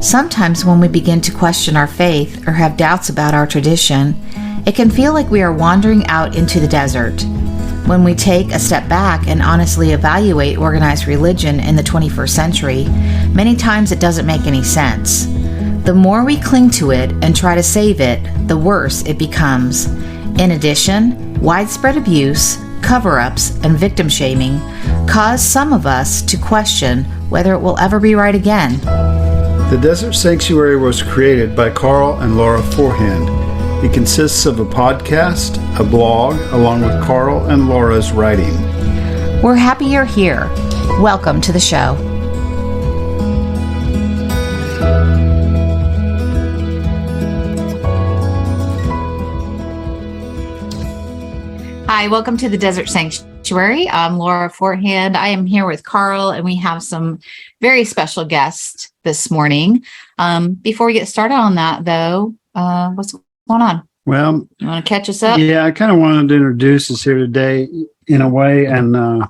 Sometimes when we begin to question our faith or have doubts about our tradition, it can feel like we are wandering out into the desert. When we take a step back and honestly evaluate organized religion in the 21st century, many times it doesn't make any sense. The more we cling to it and try to save it, the worse it becomes. In addition, widespread abuse, cover-ups, and victim shaming cause some of us to question whether it will ever be right again. The Desert Sanctuary was created by Carl and Laura Forehand. It consists of a podcast, a blog, along with Carl and Laura's writing. We're happy you're here. Welcome to the show. Hi, welcome to the Desert Sanctuary. I'm Laura Forehand. I am here with Carl, and we have some very special guests this morning. Before we get started on that, though, what's going on? Well, you want to catch us up? Yeah, I kind of wanted to introduce us here today in a way and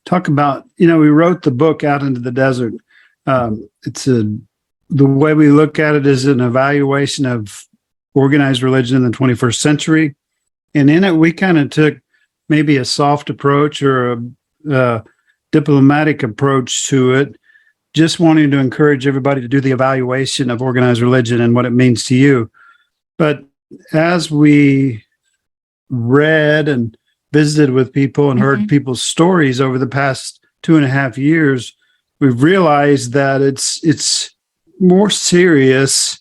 talk about, we wrote the book Out into the Desert. The way we look at it is an evaluation of organized religion in the 21st century. And in it, we kind of took maybe a soft approach or a diplomatic approach to it, just wanting to encourage everybody to do the evaluation of organized religion and what it means to you. But as we read and visited with people and heard people's stories over the past 2.5 years, we've realized that it's more serious,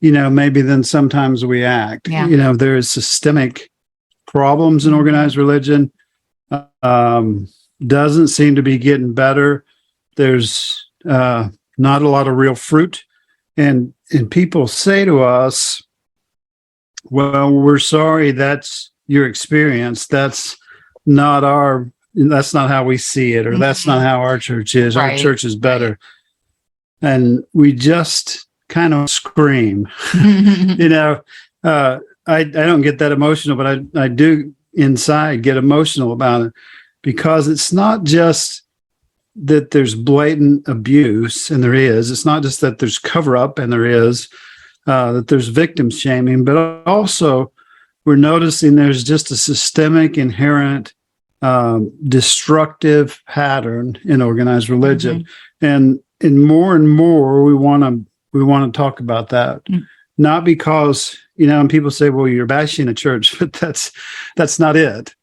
maybe than sometimes we act. Yeah. There is systemic problems in organized religion. Doesn't seem to be getting better. There's not a lot of real fruit. And people say to us, well, we're sorry, that's your experience. That's not how we see it, or that's not how our church is. Right. Our church is better. And we just kind of scream. I don't get that emotional, but I do inside get emotional about it, because it's not just that there's blatant abuse, and there is. It's not just that there's cover up, and there is, that there's victim shaming, but also we're noticing there's just a systemic, inherent, destructive pattern in organized religion. And more, we want to talk about that. Not because, and people say, well, you're bashing a church, but that's not it.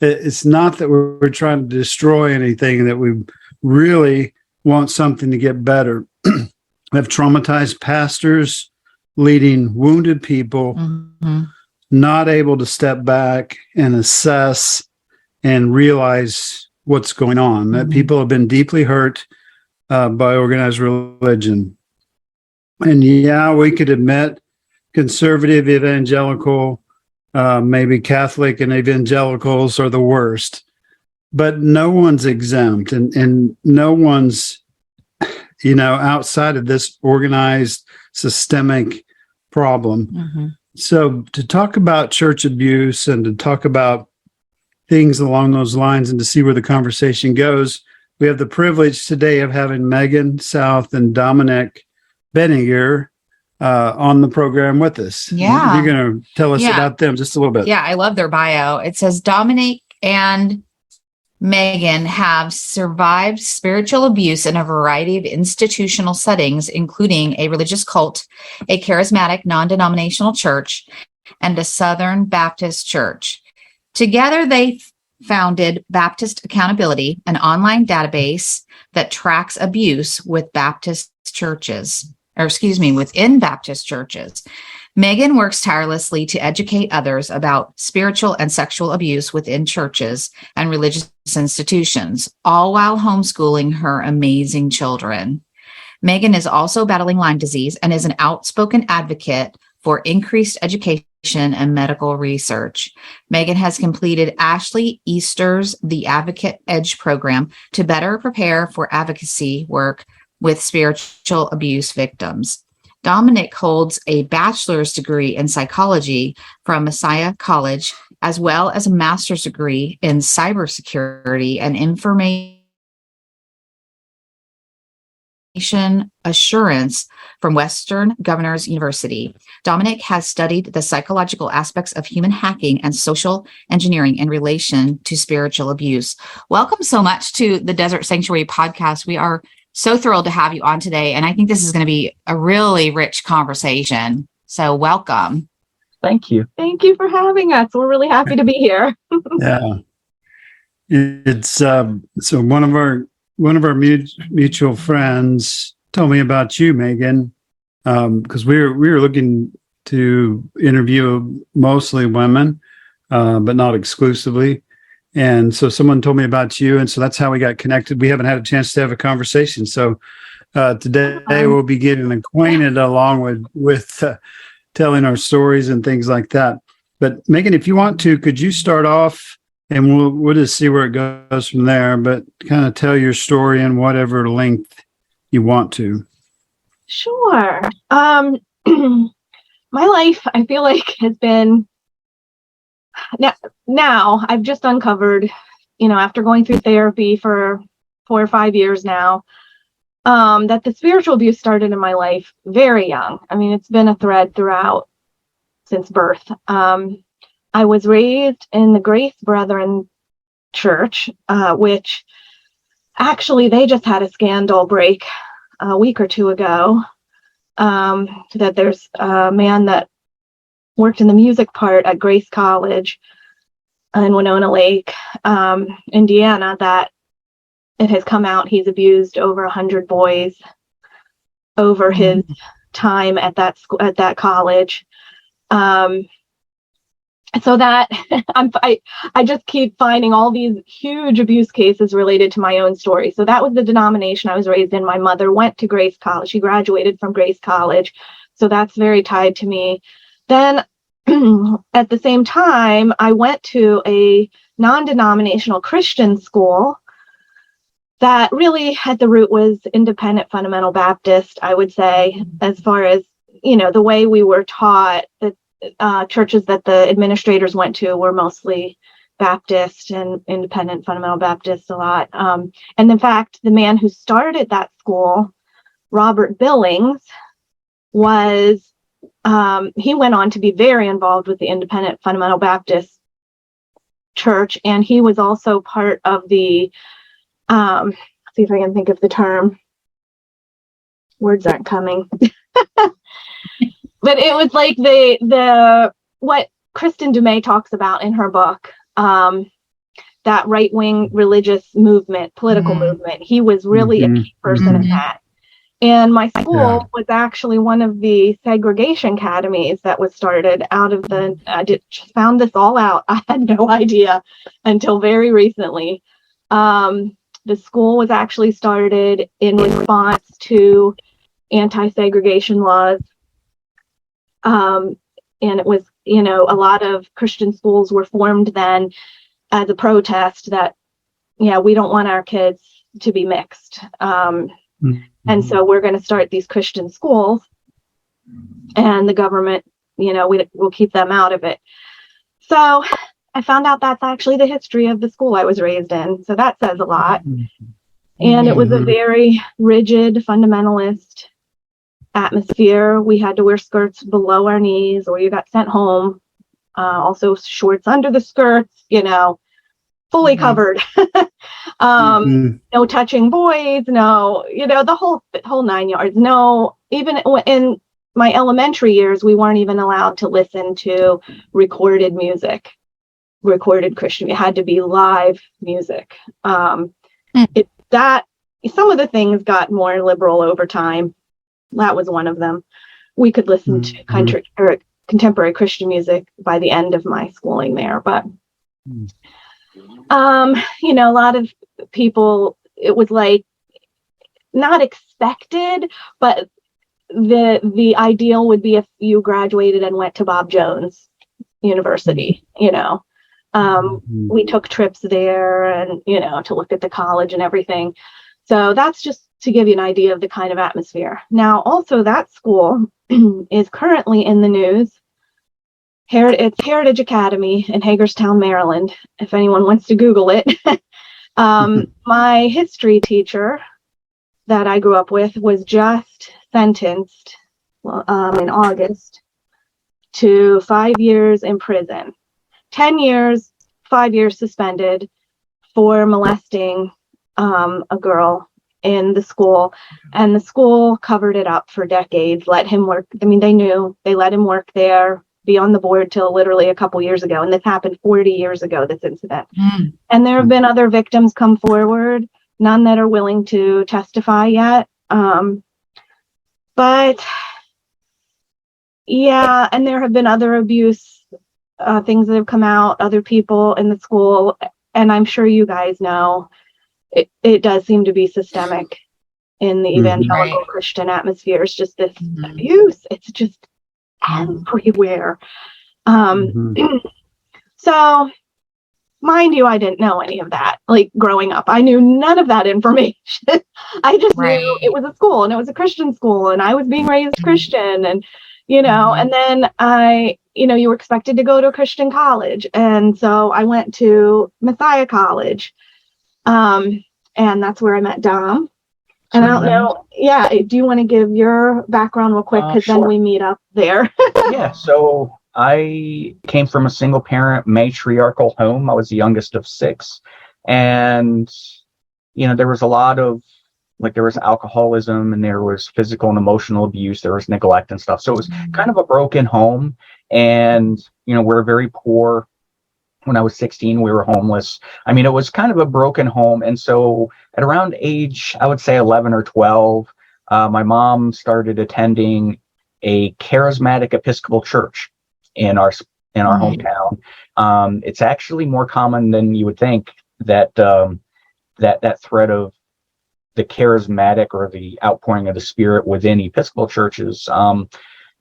It's not that we're trying to destroy anything, that we really want something to get better. We have traumatized pastors leading wounded people, not able to step back and assess and realize what's going on, that people have been deeply hurt by organized religion. And we could admit conservative, evangelical, maybe Catholic and evangelicals are the worst, but no one's exempt, and no one's, outside of this organized systemic problem. So to talk about church abuse and to talk about things along those lines and to see where the conversation goes, we have the privilege today of having Megan South and Dominique Benninger on the program with us. Yeah. You're going to tell us about them just a little bit. Yeah, I love their bio. It says Dominique and Megan have survived spiritual abuse in a variety of institutional settings, including a religious cult, a charismatic non-denominational church, and a Southern Baptist church. Together, they founded Baptist Accountability, an online database that tracks abuse within Baptist churches. Megan works tirelessly to educate others about spiritual and sexual abuse within churches and religious institutions, all while homeschooling her amazing children. Megan is also battling Lyme disease and is an outspoken advocate for increased education and medical research. Megan has completed Ashley Easter's The Advocate Edge program to better prepare for advocacy work with spiritual abuse victims. Dominique holds a bachelor's degree in psychology from Messiah College, as well as a master's degree in cybersecurity and information Information Assurance from Western Governors University. Dominic has studied the psychological aspects of human hacking and social engineering in relation to spiritual abuse. Welcome so much to the Desert Sanctuary podcast. We are so thrilled to have you on today, and I think this is going to be a really rich conversation. So welcome. Thank you. Thank you for having us. We're really happy to be here. Yeah. It's so one of our mutual friends told me about you, Megan, because we were looking to interview mostly women, but not exclusively. And so someone told me about you, and so that's how we got connected. We haven't had a chance to have a conversation, so today we'll be getting acquainted along with telling our stories and things like that. But Megan, if you want to, could you start off? And we'll just see where it goes from there, but kind of tell your story in whatever length you want to. Sure. My life, I feel like, has been now I've just uncovered, after going through therapy for 4 or 5 years now, that the spiritual abuse started in my life very young. I mean, it's been a thread throughout since birth. I was raised in the Grace Brethren Church, which actually they just had a scandal break a week or two ago, that there's a man that worked in the music part at Grace College in Winona Lake, Indiana, that it has come out he's abused over 100 boys over his time at that school, at that college. So that I just keep finding all these huge abuse cases related to my own story. So that was the denomination I was raised in. My mother went to Grace College. She graduated from Grace College. So that's very tied to me. Then at the same time, I went to a non-denominational Christian school that really at the root was independent fundamental Baptist, I would say, as far as, the way we were taught. That churches that the administrators went to were mostly Baptist and independent fundamental Baptist a lot. And in fact, the man who started that school, Robert Billings, he went on to be very involved with the independent fundamental Baptist church. And he was also part of the, let's see if I can think of the term. Words aren't coming. But it was like the what Kristen Dumais talks about in her book, that right-wing religious movement, political movement. He was really a key person in that. And my school was actually one of the segregation academies that was started out of the, just found this all out. I had no idea until very recently. The school was actually started in response to anti-segregation laws. And it was, a lot of Christian schools were formed then as a protest that, we don't want our kids to be mixed. And so we're going to start these Christian schools, and the government, we'll keep them out of it. So I found out that's actually the history of the school I was raised in. So that says a lot. And it was a very rigid, fundamentalist atmosphere. We had to wear skirts below our knees, or you got sent home. Also shorts under the skirts, fully covered. No touching boys, no, the whole 9 yards. No, even in my elementary years, we weren't even allowed to listen to recorded music, recorded Christian. It had to be live music. Some of the things got more liberal over time. That was one of them. We could listen to country or contemporary Christian music by the end of my schooling there, but a lot of people, it was like not expected, but the ideal would be if you graduated and went to Bob Jones University. We took trips there and to look at the college and everything. So that's just to give you an idea of the kind of atmosphere. Now, also that school is currently in the news. It's Heritage Academy in Hagerstown, Maryland, if anyone wants to Google it. My history teacher that I grew up with was just sentenced in August to 5 years in prison, 10 years, 5 years suspended for molesting a girl in the school. And the school covered it up for decades, let him work. I mean, they let him work there, be on the board till literally a couple years ago. And this happened 40 years ago, this incident. And there have been other victims come forward, none that are willing to testify yet. But yeah, and there have been other abuse things that have come out, other people in the school. And I'm sure you guys know it does seem to be systemic in the evangelical Christian atmosphere. It's just this abuse. It's just everywhere. So, mind you, I didn't know any of that. Like growing up, I knew none of that information. I just knew it was a school and it was a Christian school and I was being raised Christian and, and then you were expected to go to a Christian college. And so I went to Messiah College. And that's where I met Dom. And I don't know. Yeah. Do you want to give your background real quick? Because then we meet up there. Yeah. So I came from a single parent matriarchal home. I was the youngest of 6. And, there was a lot of, there was alcoholism and there was physical and emotional abuse. There was neglect and stuff. So it was kind of a broken home. And, we're very poor. When I was 16, we were homeless. I mean, it was kind of a broken home. And so at around age, I would say 11 or 12, my mom started attending a charismatic Episcopal church in our hometown. It's actually more common than you would think that that thread of the charismatic or the outpouring of the Spirit within Episcopal churches.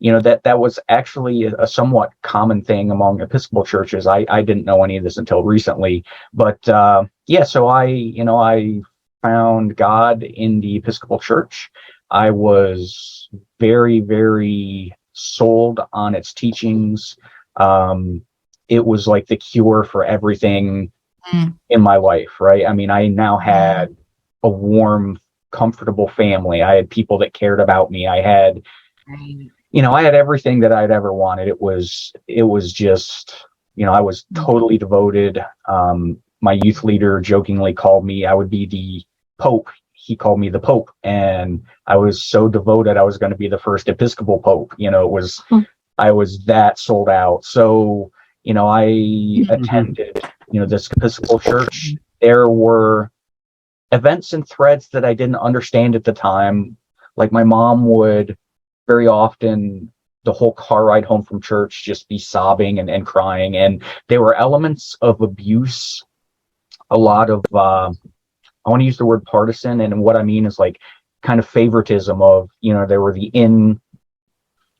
That was actually a somewhat common thing among Episcopal churches. I didn't know any of this until recently, but so I found God in the Episcopal church. I was very, very sold on its teachings. It was like the cure for everything in my life, right? I mean, I now had a warm, comfortable family. I had people that cared about me. I had I had everything that I'd ever wanted. It was just, I was totally devoted. My youth leader jokingly called me, I would be the Pope. He called me the Pope. And I was so devoted, I was going to be the first Episcopal Pope. I was that sold out. So, I attended, this Episcopal church. There were events and threads that I didn't understand at the time. Like my mom would very often, the whole car ride home from church, just be sobbing and crying. And there were elements of abuse, a lot of, I want to use the word partisan. And what I mean is like kind of favoritism of, there were the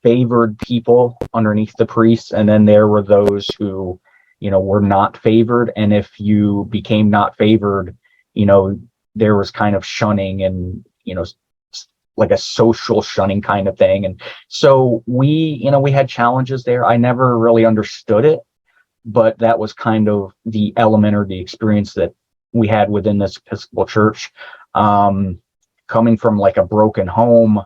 favored people underneath the priests. And then there were those who, were not favored. And if you became not favored, there was kind of shunning and, like a social shunning kind of thing. And so we had challenges there. I never really understood it, but that was kind of the element or the experience that we had within this Episcopal church. Coming from like a broken home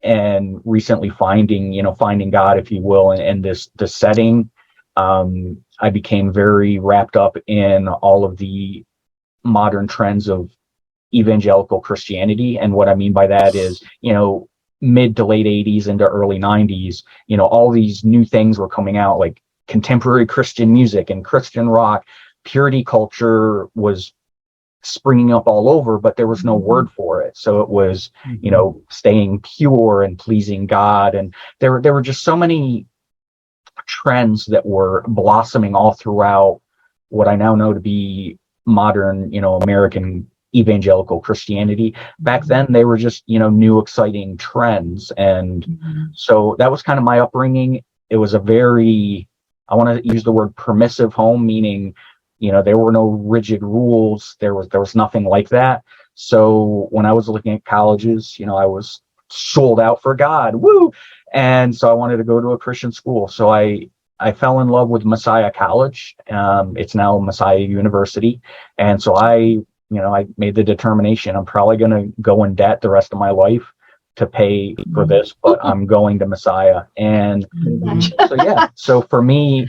and recently finding God, if you will, in this setting, I became very wrapped up in all of the modern trends of evangelical Christianity. And what I mean by that is, mid to late 80s into early 90s, all these new things were coming out, like contemporary Christian music and Christian rock. Purity culture was springing up all over, but there was no word for it. So it was, staying pure and pleasing God. And there were just so many trends that were blossoming all throughout what I now know to be modern, American evangelical Christianity. Back then they were just, new exciting trends. And so that was kind of my upbringing. It was a very, I want to use the word permissive home, meaning, there were no rigid rules. There was nothing like that. So when I was looking at colleges, I was sold out for God. Woo! And so I wanted to go to a Christian school. So I fell in love with Messiah College. It's now Messiah University. And so I I made the determination I'm probably going to go in debt the rest of my life to pay for this, but I'm going to Messiah. And so for me,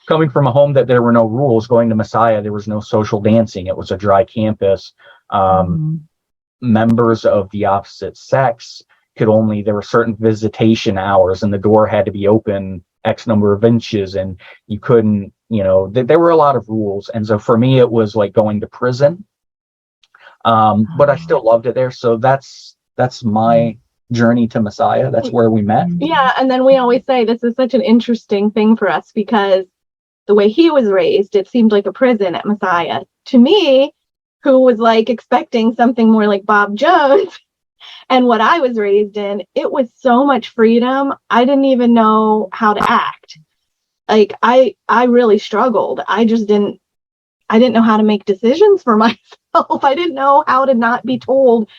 coming from a home that there were no rules, going to Messiah, there was no social dancing. It was a dry campus. Members of the opposite sex there were certain visitation hours, and the door had to be open X number of inches, and you couldn't, there were a lot of rules. And so for me, it was like going to prison. But I still loved it there. So that's my journey to Messiah. That's where we met. Yeah. And then we always say this is such an interesting thing for us, because the way he was raised, it seemed like a prison at Messiah. To me, who was like expecting something more like Bob Jones and what I was raised in, it was so much freedom. I didn't even know how to act. Like I really struggled. I didn't know how to make decisions for myself. I didn't know how to not be told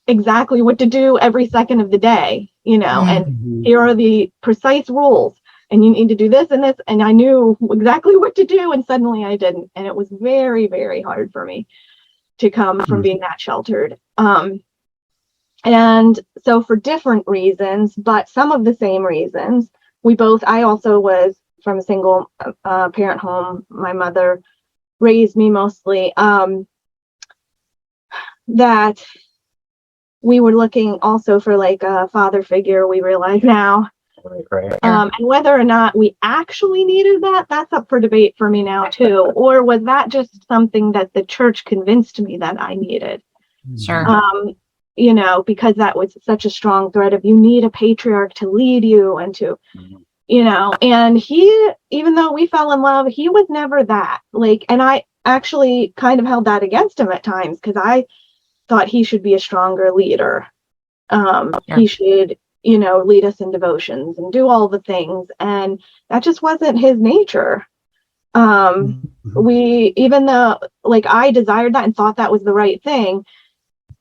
exactly what to do every second of the day, and here are the precise rules, and you need to do this and this. And I knew exactly what to do, and suddenly I didn't. And it was very, very hard for me to come from being that sheltered. And so for different reasons, but some of the same reasons, I also was from a single parent home. My mother raised me mostly, that we were looking also for like a father figure, we realize now. Right. And whether or not we actually needed that, that's up for debate for me now too. Or was that just something that the church convinced me that I needed? Sure. Because that was such a strong thread of, you need a patriarch to lead you and to, and he, even though we fell in love, he was never that. And I actually kind of held that against him at times, because I thought he should be a stronger leader. He should, lead us in devotions and do all the things. And that just wasn't his nature. Even though I desired that and thought that was the right thing,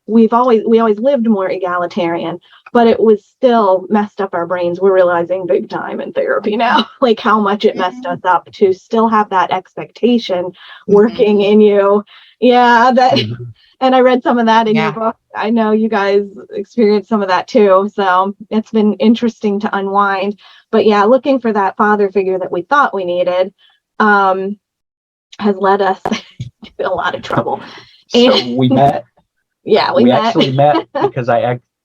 we always lived more egalitarian, but it was still messed up our brains. We're realizing big time in therapy now, how much it messed us up to still have that expectation working in you. Yeah. And I read some of that in your book. I know you guys experienced some of that too. So it's been interesting to unwind, but looking for that father figure that we thought we needed, has led us to a lot of trouble. So we met. Yeah, we actually met because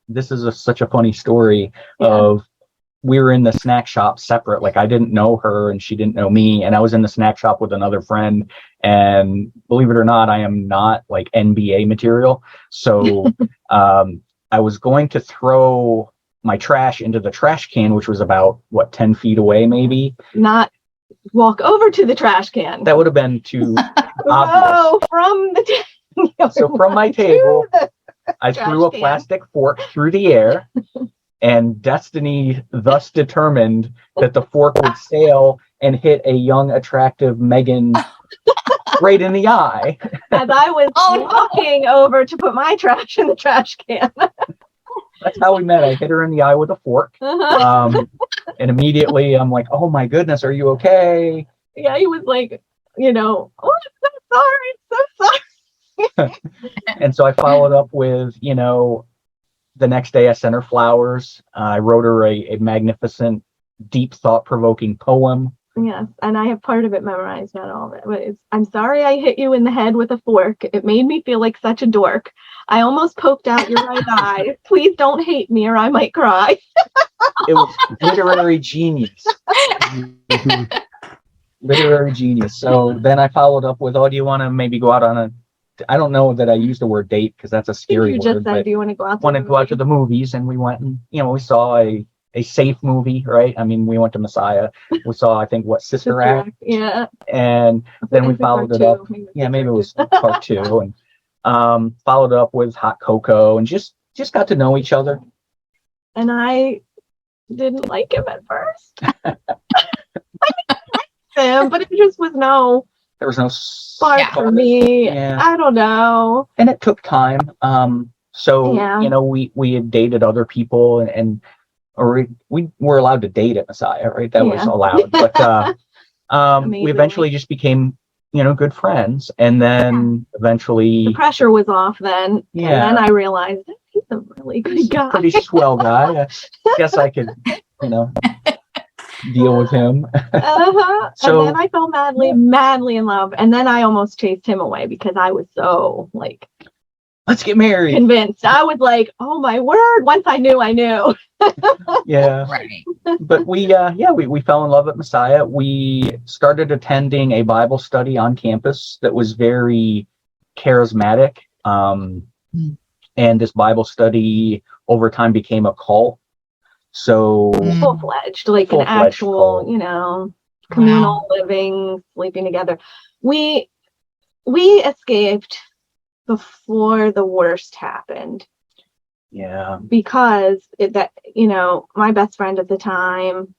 this is such a funny story of, we were in the snack shop separate. I didn't know her and she didn't know me. And I was in the snack shop with another friend, and believe it or not, I am not NBA material. So, I was going to throw my trash into the trash can, which was about 10 feet away, maybe. Not walk over to the trash can. That would have been too obvious. Oh, from the So from my table, I threw a plastic fork through the air, and destiny thus determined that the fork would sail and hit a young, attractive Megan right in the eye. As I was walking over to put my trash in the trash can. That's how we met. I hit her in the eye with a fork. And immediately I'm like, oh my goodness, are you okay? Yeah, he was like, oh, I'm so sorry. I'm so sorry. And so I followed up with, the next day I sent her flowers. I wrote her a magnificent, deep, thought-provoking poem. Yes, and I have part of it memorized, not all of it. But I'm sorry I hit you in the head with a fork. It made me feel like such a dork. I almost poked out your right eye. Please don't hate me or I might cry. It was literary genius. Literary genius. So then I followed up with, do you want to maybe go out on I don't know that I used the word date because that's a scary you word. Just said, do you want to go out? Want to go out to the movies, and we went and we saw a safe movie, right? I mean, we went to Messiah. We saw, I think, Sister Act. Yeah. And then we followed it up. Maybe it was part 2, and followed up with hot cocoa, and just got to know each other. And I didn't like him at first. I liked him, but it just was there was no spark for me. Yeah. I don't know. And it took time. We had dated other people, or we were allowed to date at Messiah, right? That was allowed. But we eventually just became good friends. And then eventually The pressure was off then. Yeah. And then I realized that he's a really good guy. pretty swell guy. I guess I could, deal with him. So- and then I fell madly in love. And then I almost chased him away because I was so Let's get married. convinced. I was like, oh my word. Once I knew, I knew. Yeah. Right. But we fell in love at Messiah. We started attending a Bible study on campus that was very charismatic. And this Bible study over time became a cult. So Full-fledged, like an Full-fledged actual, cult. communal living, sleeping together. We escaped before the worst happened. yeah. Because my best friend at the time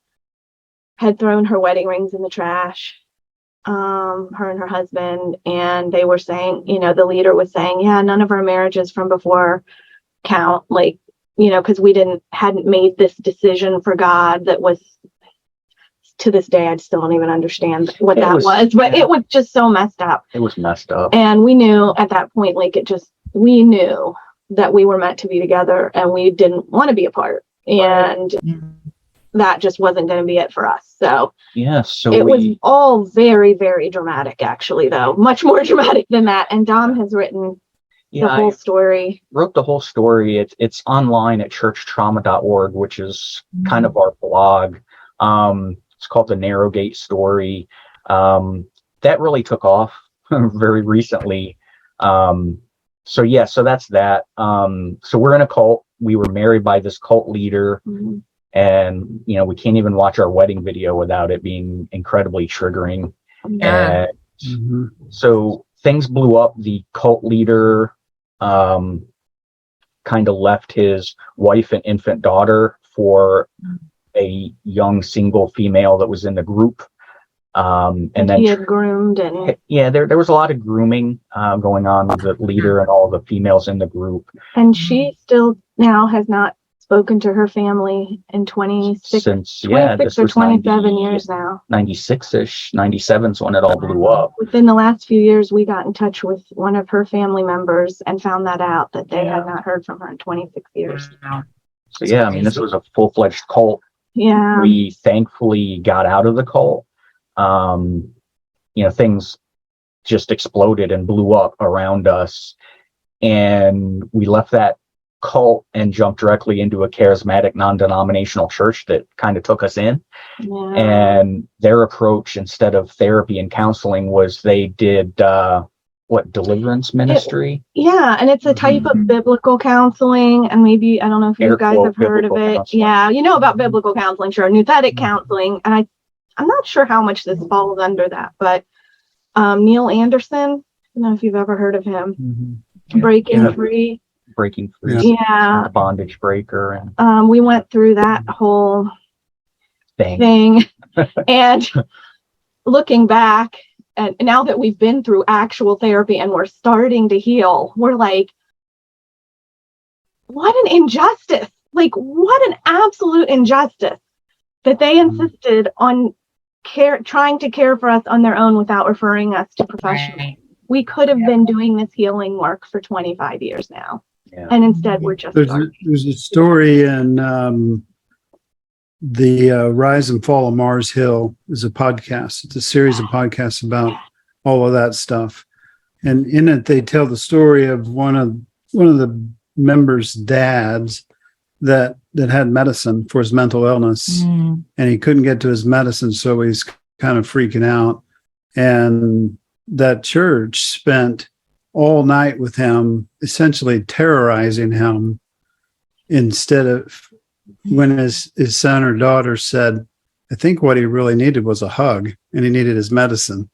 had thrown her wedding rings in the trash, her and her husband, and they were saying, the leader was saying, yeah, none of our marriages from before count, because we hadn't made this decision for God that was, to this day, I still don't even understand what that was, but it was just so messed up. It was messed up. And we knew at that point, we knew that we were meant to be together and we didn't want to be apart. And that just wasn't going to be it for us. So So it was all very, very dramatic, actually, though. Much more dramatic than that. And Dom has written the whole story. Wrote the whole story. It's online at churchtrauma.org, which is kind of our blog. It's called the Narrowgate Story. That really took off very recently. So that's that. So we're in a cult. We were married by this cult leader. Mm-hmm. And, we can't even watch our wedding video without it being incredibly triggering. Yeah. And so things blew up. The cult leader kind of left his wife and infant daughter for a young single female that was in the group. And then he had groomed and there was a lot of grooming going on with the leader and all the females in the group. and she still now has not spoken to her family in 26 or 27 years now. 96-ish, 97's when it all blew up. Within the last few years, we got in touch with one of her family members and found that out, that they had not heard from her in 26 years. So this was a full-fledged cult. Yeah. We thankfully got out of the cult. Things just exploded and blew up around us. And we left that cult and jumped directly into a charismatic non-denominational church that kind of took us in. Yeah. And their approach, instead of therapy and counseling, was they did deliverance ministry. And it's a type of biblical counseling, and maybe I don't know if you guys have heard of it. Counseling. Yeah, you know about biblical counseling, sure. Nouthetic counseling, and I'm not sure how much this falls under that, but Neil Anderson, I don't know if you've ever heard of him. Breaking Free. Breaking Free. Yeah. The bondage breaker. And we went through that whole thing. And looking back, and now that we've been through actual therapy and we're starting to heal, we're like, what an injustice. What an absolute injustice that they insisted on trying to care for us on their own without referring us to professionals. Right. We could have been doing this healing work for 25 years now. Yeah. And instead we're just there's a story in the Rise and Fall of Mars Hill is a podcast. It's a series of podcasts about all of that stuff. And in it, they tell the story of one of the members' dads that had medicine for his mental illness, and he couldn't get to his medicine, so he's kind of freaking out. And that church spent all night with him, essentially terrorizing him, instead of when his son or daughter said, I think what he really needed was a hug and he needed his medicine,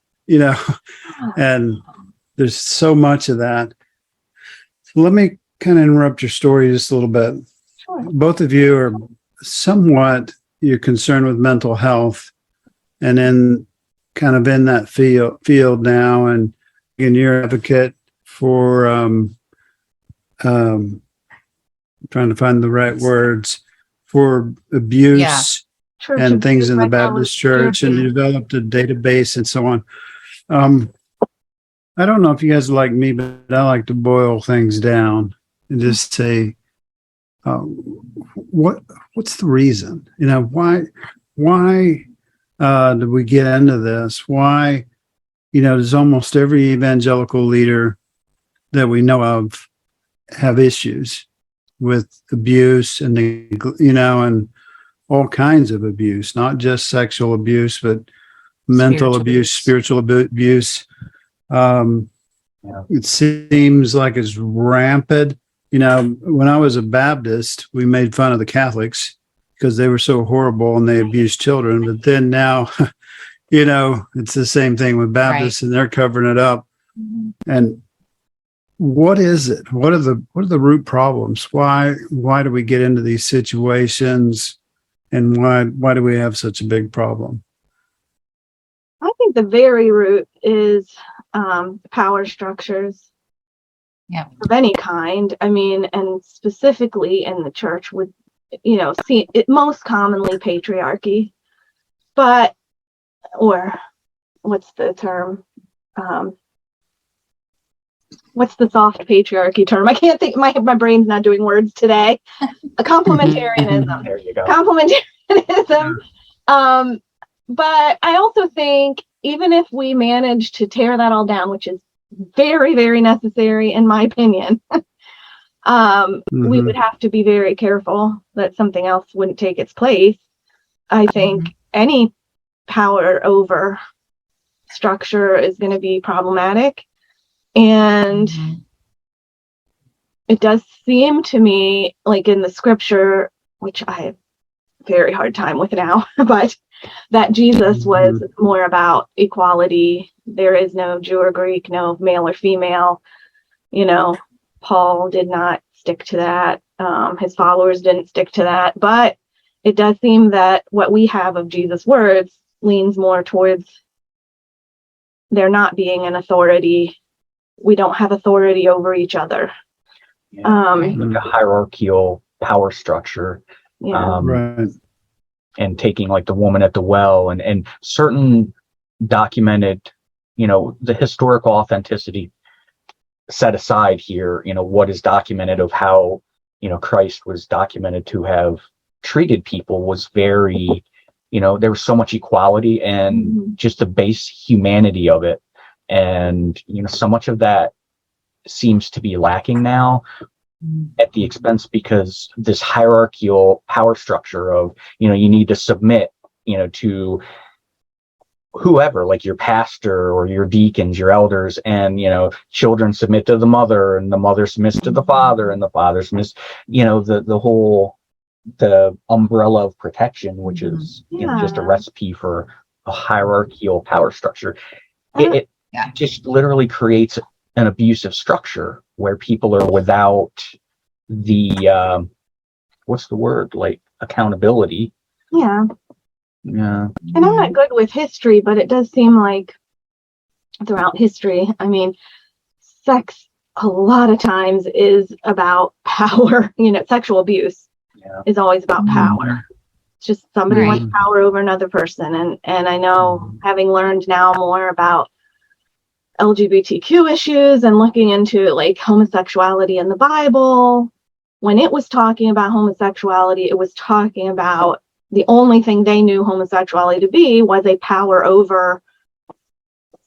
and there's so much of that. So let me kind of interrupt your story just a little bit. Sure. Both of you are you're concerned with mental health, and then kind of in that field now, and you're an advocate for trying to find the right words, for abuse and things in the Baptist church, and you developed a database and so on. I don't know if you guys are like me, but I like to boil things down and just say, what's the reason? Why did we get into this? Why, does almost every evangelical leader that we know of have issues with abuse and, and all kinds of abuse, not just sexual abuse, but mental abuse, spiritual abuse. It seems like it's rampant. When I was a Baptist, we made fun of the Catholics because they were so horrible and they abused children. But then now, it's the same thing with Baptists, and they're covering it up. And what is it? What are the root problems? Why do we get into these situations, and why do we have such a big problem? I think the very root is power structures of any kind. I mean, and specifically in the church with, see it most commonly patriarchy, or what's the term? What's the soft patriarchy term? I can't think. My brain's not doing words today. A complementarianism. There you go. Complementarianism. But I also think even if we manage to tear that all down, which is very, very necessary in my opinion, we would have to be very careful that something else wouldn't take its place. I think any power over structure is going to be problematic. And it does seem to me like in the scripture, which I have a very hard time with now, but that Jesus was more about equality. There is no Jew or Greek, no male or female. Paul did not stick to that. His followers didn't stick to that. But it does seem that what we have of Jesus' words leans more towards there not being an authority. We don't have authority over each other. Like a hierarchical power structure. Right. And taking like the woman at the well and certain documented, the historical authenticity set aside here, what is documented of how, Christ was documented to have treated people was very, there was so much equality and just the base humanity of it. And, so much of that seems to be lacking now at the expense because this hierarchical power structure of, you need to submit, to whoever, like your pastor or your deacons, your elders, and, children submit to the mother and the mother submits to the father and the father submits, the umbrella of protection, which is just a recipe for a hierarchical power structure. It just literally creates an abusive structure where people are without the what's the word, like accountability. And I'm not good with history, but it does seem like throughout history, I mean, sex a lot of times is about power. Sexual abuse is always about power. It's just somebody wants power over another person. And I know, having learned now more about LGBTQ issues and looking into like homosexuality in the Bible, when it was talking about homosexuality, it was talking about the only thing they knew homosexuality to be was a power over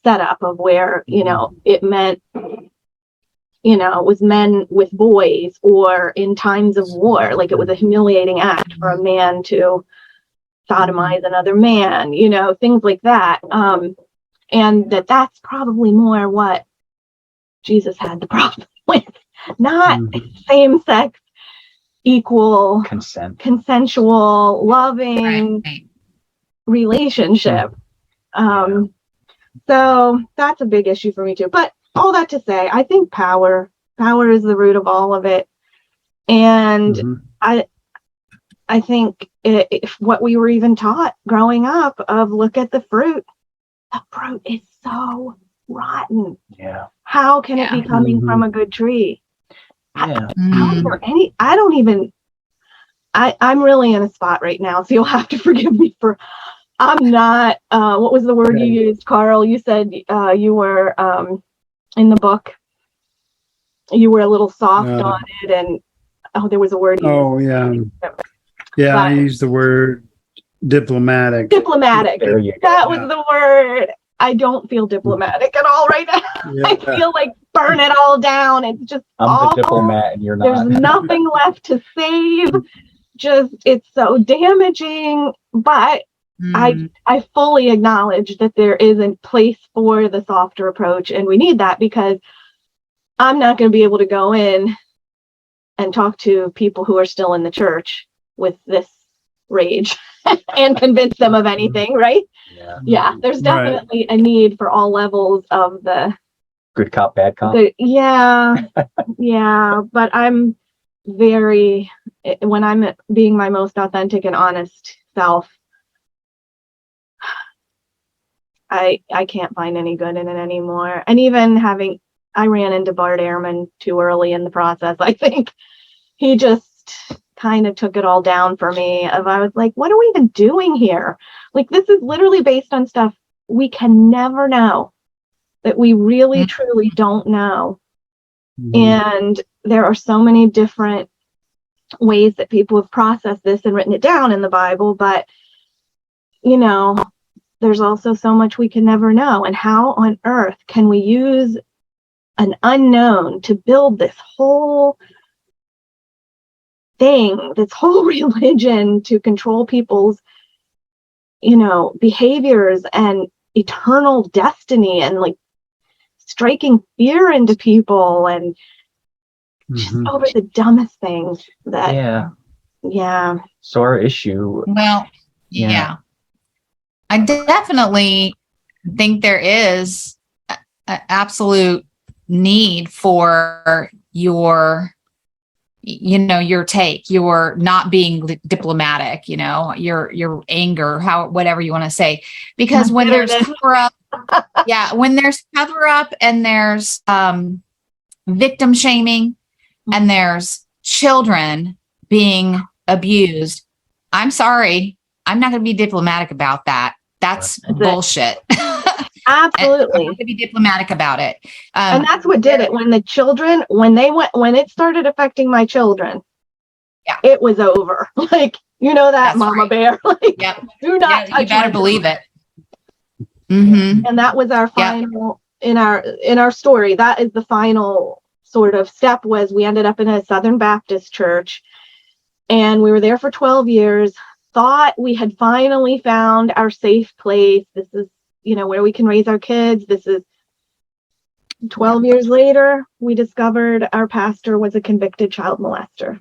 setup of where, it meant, it was men with boys, or in times of war, like it was a humiliating act for a man to sodomize another man, things like that. And that's probably more what Jesus had the problem with, not same sex, equal, consensual, loving relationship. So that's a big issue for me too. But all that to say, I think power is the root of all of it. And I think if what we were even taught growing up of look at the fruit is so rotten. Yeah. How can it be coming from a good tree? Yeah. How is there any? I'm really in a spot right now, so you'll have to forgive me for. I'm not. What was the word you used, Carl? You said you were in the book, you were a little soft Uh, on it, and there was a word you Oh, yeah. Yeah, I But- use the word diplomatic. diplomatic. There you go. That was the word. I don't feel diplomatic at all right now. I Yeah. feel like burn it all down. It's just I'm awful. the diplomat and you're There's not. nothing left to save. Just it's so damaging. But Mm. I fully acknowledge that there is a place for the softer approach, and we need that, because I'm not going to be able to go in and talk to people who are still in the church with this rage and convince them of anything, right? Yeah. Yeah, there's Right. definitely a need for all levels of Good cop, bad cop. yeah, but I'm when I'm being my most authentic and honest self, I can't find any good in it anymore. And even I ran into Bart Ehrman too early in the process. I think he just kind of took it all down for me. I was like, what are we even doing here? Like, this is literally based on stuff we can never know, that we really Mhm. truly don't know. Mhm. And there are so many different ways that people have processed this and written it down in the Bible, but there's also so much we can never know. And how on earth can we use an unknown to build this whole thing, this whole religion, to control people's, behaviors and eternal destiny, and like striking fear into people, and just Mhm. over the dumbest things that, Yeah. So our issue, Well, Yeah. yeah. I definitely think there is an absolute need for your take, your not being diplomatic, your anger, whatever you want to say, because when there's cover up, when there's cover up and there's victim shaming and there's children being abused, I'm sorry, I'm not going to be diplomatic about that. That's bullshit. absolutely. I'm not going to be diplomatic about it. And that's what did it. When it started affecting my children, it was over. Like, that That's mama right. bear, like, Yep. do not touch You better my believe children. it. Mm-hmm. And that was our final, in our story, that is the final sort of step. Was we ended up in a Southern Baptist church, and we were there for 12 years, thought we had finally found our safe place. This is, where we can raise our kids. This is 12 years later, we discovered our pastor was a convicted child molester.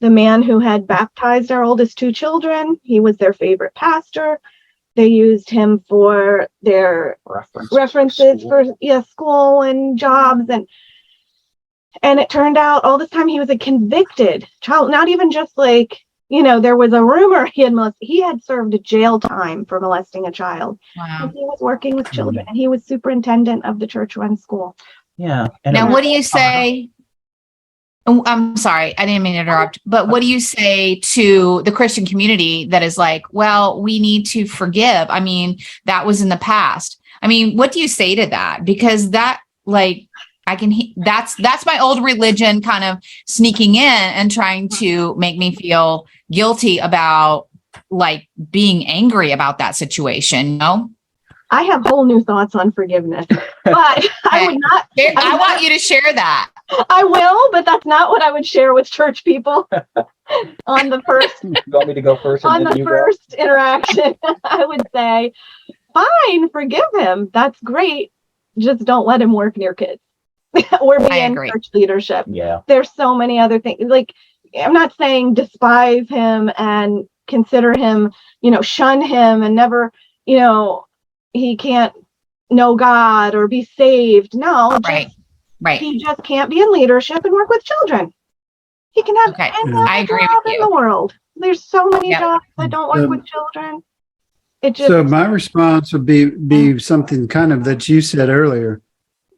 The man who had baptized our oldest two children, he was their favorite pastor. They used him for their references for school and jobs. And it turned out all this time he was a convicted child, not even just like, there was a rumor he had served jail time for molesting a child. Wow. He was working with children, and he was superintendent of the church-run school. Yeah. And now, what do you say? Oh, I'm sorry, I didn't mean to interrupt, but what do you say to the Christian community that is like, well, we need to forgive? I mean, that was in the past. I mean, what do you say to that? Because that, like, that's my old religion kind of sneaking in and trying to make me feel guilty about, like, being angry about that situation. No, I have whole new thoughts on forgiveness, but I would not. I want you to share that. I will, but that's not what I would share with church people on the first. You want me to go first? On the first interaction, I would say, fine, forgive him. That's great. Just don't let him work near kids or be in church leadership. Yeah. There's so many other things. Like, I'm not saying despise him and consider him, shun him and never, he can't know God or be saved. No, Right. He just can't be in leadership and work with children. He can have any I agree job with in you. the world. There's so many jobs that don't work with children. So my response would be something kind of that you said earlier.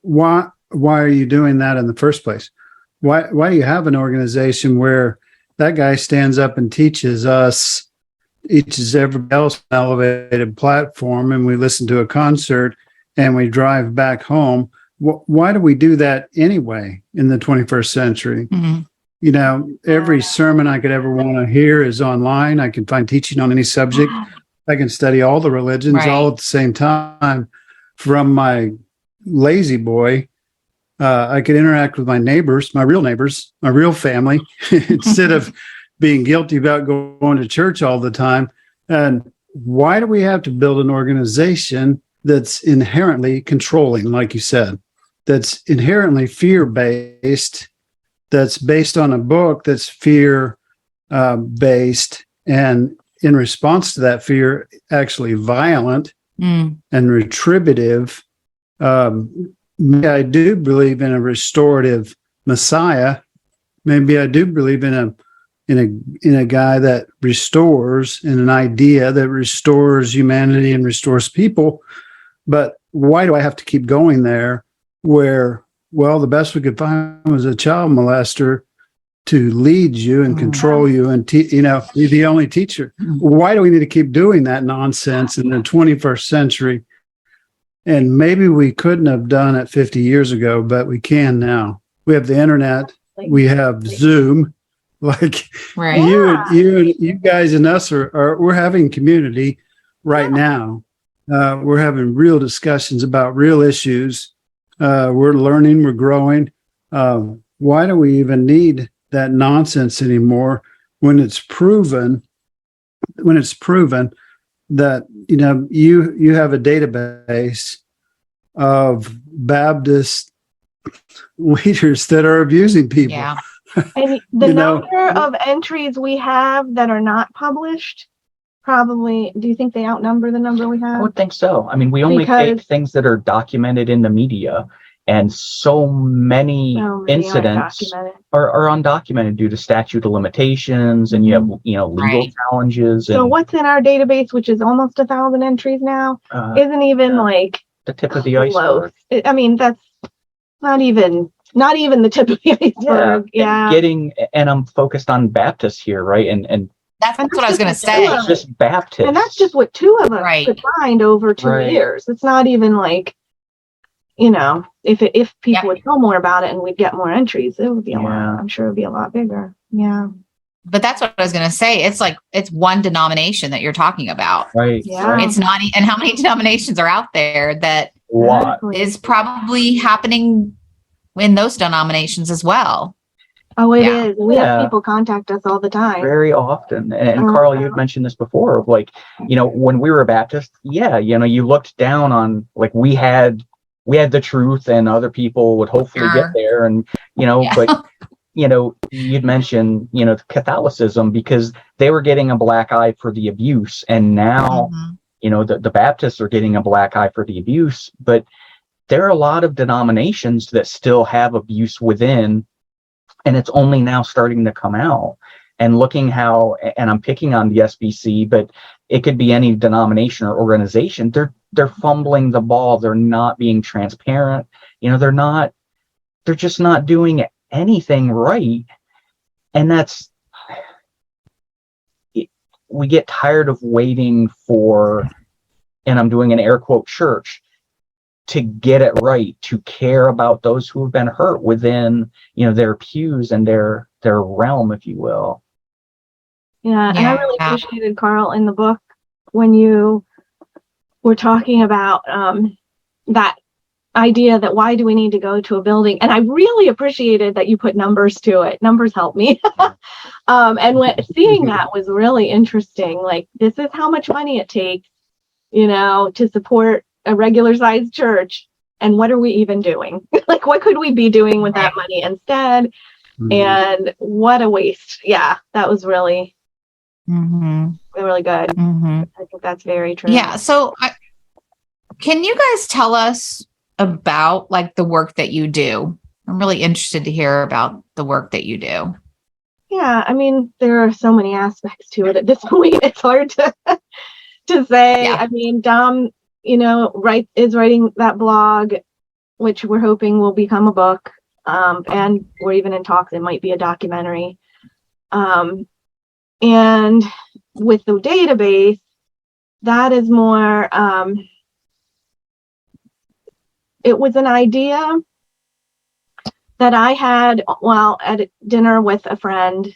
Why are you doing that in the first place? Why do you have an organization where that guy stands up and teaches everybody else an elevated platform, and we listen to a concert and we drive back home? why do we do that anyway in the 21st century? Mhm. You know, every sermon I could ever want to hear is online. I can find teaching on any subject. I can study all the religions all Right. at the same time. From my lazy boy, I could interact with my neighbors, my real family, instead of being guilty about going to church all the time. And why do we have to build an organization that's inherently controlling, like you said, that's inherently fear-based, that's based on a book that's fear based, and in response to that fear, actually violent and retributive? Maybe I do believe in a restorative Messiah. Maybe I do believe in a guy that restores, and an idea that restores humanity and restores people. But why do I have to keep going there where, well, the best we could find was a child molester to lead you and control you and be the only teacher? Why do we need to keep doing that nonsense in the 21st century? And maybe we couldn't have done it 50 years ago, but we can now. We have the internet, we have Zoom. Like Right. you guys and us we're having community right now. We're having real discussions about real issues. We're learning, we're growing. Why do we even need that nonsense anymore when it's proven that, you know, you have a database of Baptist leaders that are abusing people? Yeah. And the You know, number of entries we have that are not published, probably, do you think they outnumber the number we I have? would think so. I mean, we only take Because- things that are documented in the media, and so many So many aren't incidents documented. are undocumented due to statute of limitations, and you have, legal Right. challenges. So And what's in our database, which is almost 1,000 entries now, isn't even like the tip of the close. iceberg. I mean, that's not even the tip of the iceberg. Yeah. And I'm focused on Baptists here, right? And That's And what I was going to that's say. just- it's just Baptists. And that's just what 2 of us Right. could find over 2 Right. years. It's not even like, if people Yeah. would know more about it and we'd get more entries, it would be a lot. Yeah. I'm sure it would be a lot bigger. Yeah. But that's what I was going to say. It's one denomination that you're talking about. right. Yeah. Right. It's not, and how many denominations are out there that A lot. Exactly. is probably happening in those denominations as well. Oh, it Yeah. is. We Yeah. have people contact us all the time. Very often. And Oh, Carl, wow. you've mentioned this before of like, when we were Baptist, you looked down on, like, we had the truth and other people would hopefully Sure. get there. And, Yeah. but, you'd mentioned, Catholicism, because they were getting a black eye for the abuse. And now, Mhm. the Baptists are getting a black eye for the abuse, but there are a lot of denominations that still have abuse within, and it's only now starting to come out. And looking how, and I'm picking on the SBC, but it could be any denomination or organization. They're fumbling the ball. They're not being transparent. They're just not doing anything right. And we get tired of waiting for, and I'm doing an air quote, church to get it right, to care about those who have been hurt within, their pews and their realm, if you will. Yeah. And I really Yeah. appreciated, Carl, in the book when you were talking about that idea that why do we need to go to a building? And I really appreciated that you put numbers to it. Numbers help me. And seeing that was really interesting. Like, this is how much money it takes, to support a regular sized church. And what are we even doing? Like, what could we be doing with that money instead? Mhm. And what a waste. Yeah, that was really, Mhm. really good. Mhm. I think that's very true. Yeah. So can you guys tell us about like the work that you do? I'm really interested to hear about the work that you do. Yeah, I mean, there are so many aspects to it at this point. It's hard to say. Yeah. I mean, Dom, is writing that blog, which we're hoping will become a book. And we're even in talks, it might be a documentary. And with the database, that is more, it was an idea that I had while at dinner with a friend.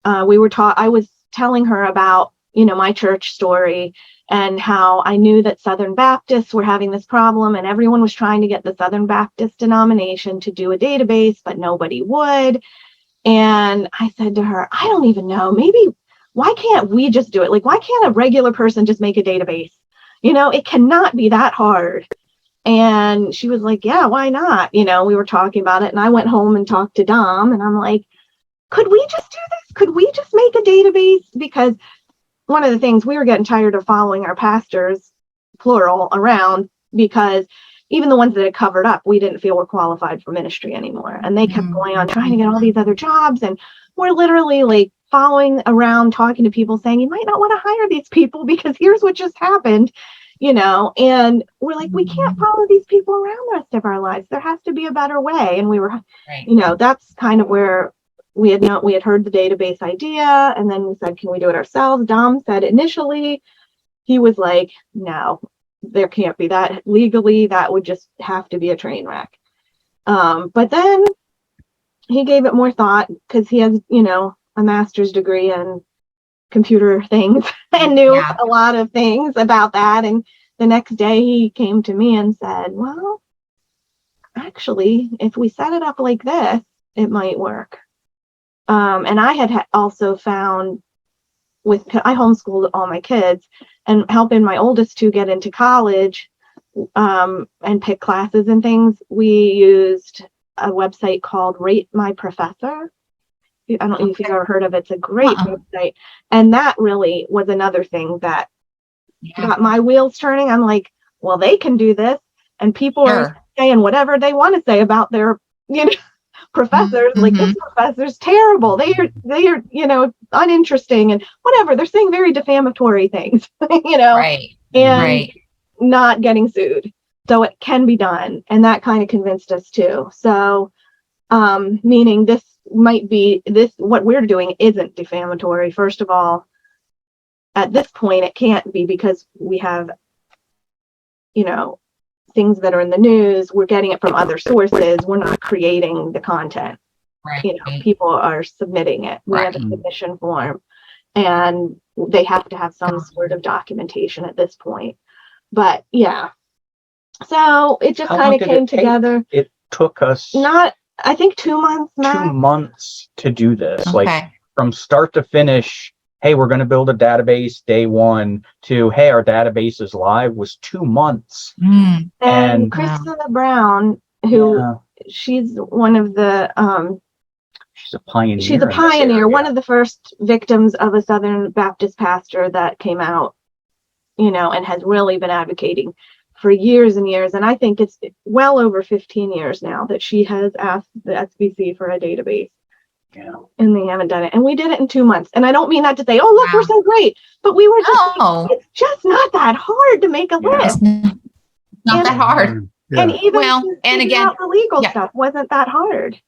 I was telling her about, my church story and how I knew that Southern Baptists were having this problem, and everyone was trying to get the Southern Baptist denomination to do a database, but nobody would. And I said to her, I don't even know, maybe why can't we just do it? Like, why can't a regular person just make a database? It cannot be that hard. And she was like, yeah, why not? We were talking about it, and I went home and talked to Dom, and I'm like, could we just do this? Could we just make a database? Because one of the things, we were getting tired of following our pastors, plural, around, because even the ones that had covered up, we didn't feel were qualified for ministry anymore. And they kept going on trying to get all these other jobs. And we're literally like following around, talking to people saying, you might not want to hire these people because here's what just happened, and we're like, we can't follow these people around the rest of our lives. There has to be a better way. And we were, that's kind of where we had heard the database idea, and then we said, can we do it ourselves? Dom said initially, he was like, no, there can't be that legally. That would just have to be a train wreck. But then he gave it more thought because he has, a master's degree in computer things and knew a lot of things about that. And the next day he came to me and said, well, actually, if we set it up like this, it might work. And I had also found I homeschooled all my kids, and helping my oldest two get into college and pick classes and things, we used a website called Rate My Professor. I don't know if you've ever heard of it. It's a great website. And that really was another thing that got my wheels turning. I'm like, well, they can do this. And people are saying whatever they want to say about their, professors. Like, this professor's terrible. They are, uninteresting and whatever. They're saying very defamatory things, and not getting sued. So it can be done. And that kind of convinced us too. So, meaning what we're doing isn't defamatory. First of all, at this point, it can't be, because we have, things that are in the news. We're getting it from other sources. We're not creating the content. People are submitting it. We have a submission form, and they have to have some sort of documentation at this point. But so it just kind of came together. It took us I think 2 months, Matt. 2 months to do this. Like, from start to finish, hey, we're going to build a database day one, to, hey, our database is live, was 2 months. And Christina Brown, who she's one of the, she's a pioneer. She's a pioneer, one of the first victims of a Southern Baptist pastor that came out, and has really been advocating for years and years. And I think it's well over 15 years now that she has asked the SBC for a database. And they haven't done it. And we did it in 2 months. And I don't mean that to say, oh, look, we're so great. But we were just, it's just not that hard to make a list. Not that hard. And even and again, the legal stuff wasn't that hard.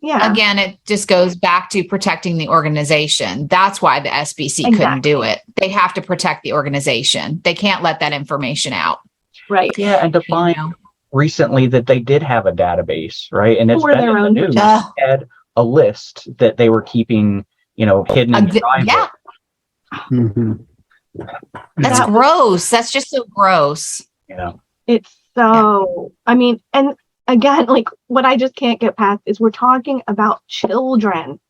Again, it just goes back to protecting the organization. That's why the SBC couldn't do it. They have to protect the organization. They can't let that information out. Right. Yeah. And to find recently that they did have a database, right? And it's been in the news. Had a list that they were keeping, hidden in private. That's gross. That's just so gross. It's so, I mean, and again, like, what I just can't get past is we're talking about children.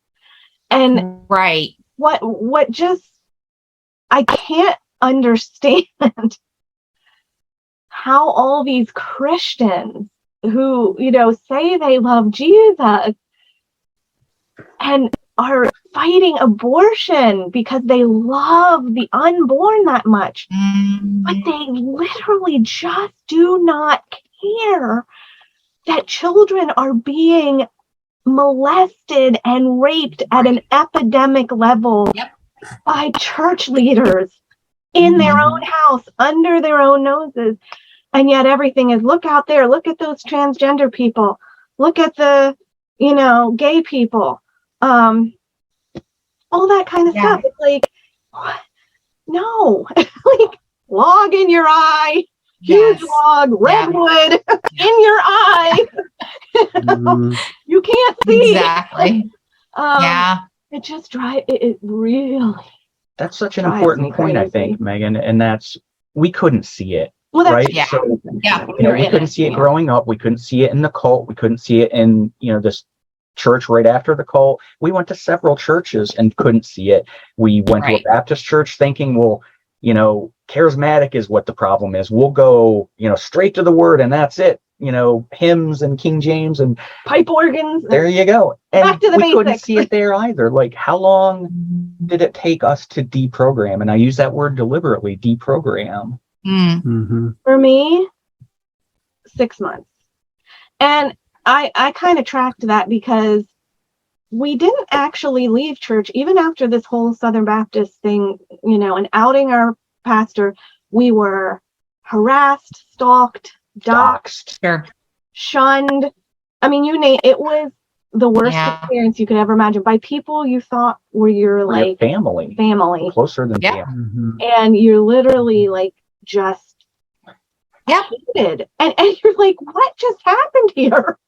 And what just, I can't understand how all these Christians who, say they love Jesus and are fighting abortion because they love the unborn that much, but they literally just do not care that children are being molested and raped at an epidemic level by church leaders in their own house, under their own noses. And yet everything is, look out there, look at those transgender people, look at the, gay people, all that kind of stuff. It's like, what? No, like, log in your eye, huge Yes. log, redwood in your eye. Mhm. You can't see. Exactly. Yeah. It just it really That's such an drives important me point, I crazy. think, Megan, and that's we couldn't see it, Well, that's right? Yeah. So Yeah. You're we in couldn't it, see it yeah. growing up. We couldn't see it in the cult. We couldn't see it in, this church right after the cult. We went to several churches and couldn't see it. We went to a Right. Baptist church thinking, well, charismatic is what the problem is. We'll go, straight to the word and that's it. Hymns and King James and Pipe organs. there you go. And Back to the we couldn't basics. see it there either. Like, how long did it take us to deprogram? And I use that word deliberately, deprogram. Mm. Mhm. For me, 6 months. And I kind of tracked that because we didn't actually leave church, even after this whole Southern Baptist thing, and outing our pastor. We were harassed, stalked, doxxed, Doxed. shunned. I mean, you name it. Was the worst Yeah. experience you could ever imagine by people you thought were your Your like family. family. Closer than Yeah. family. Mhm. And you're literally like just Yep. hated. And you're like, what just happened here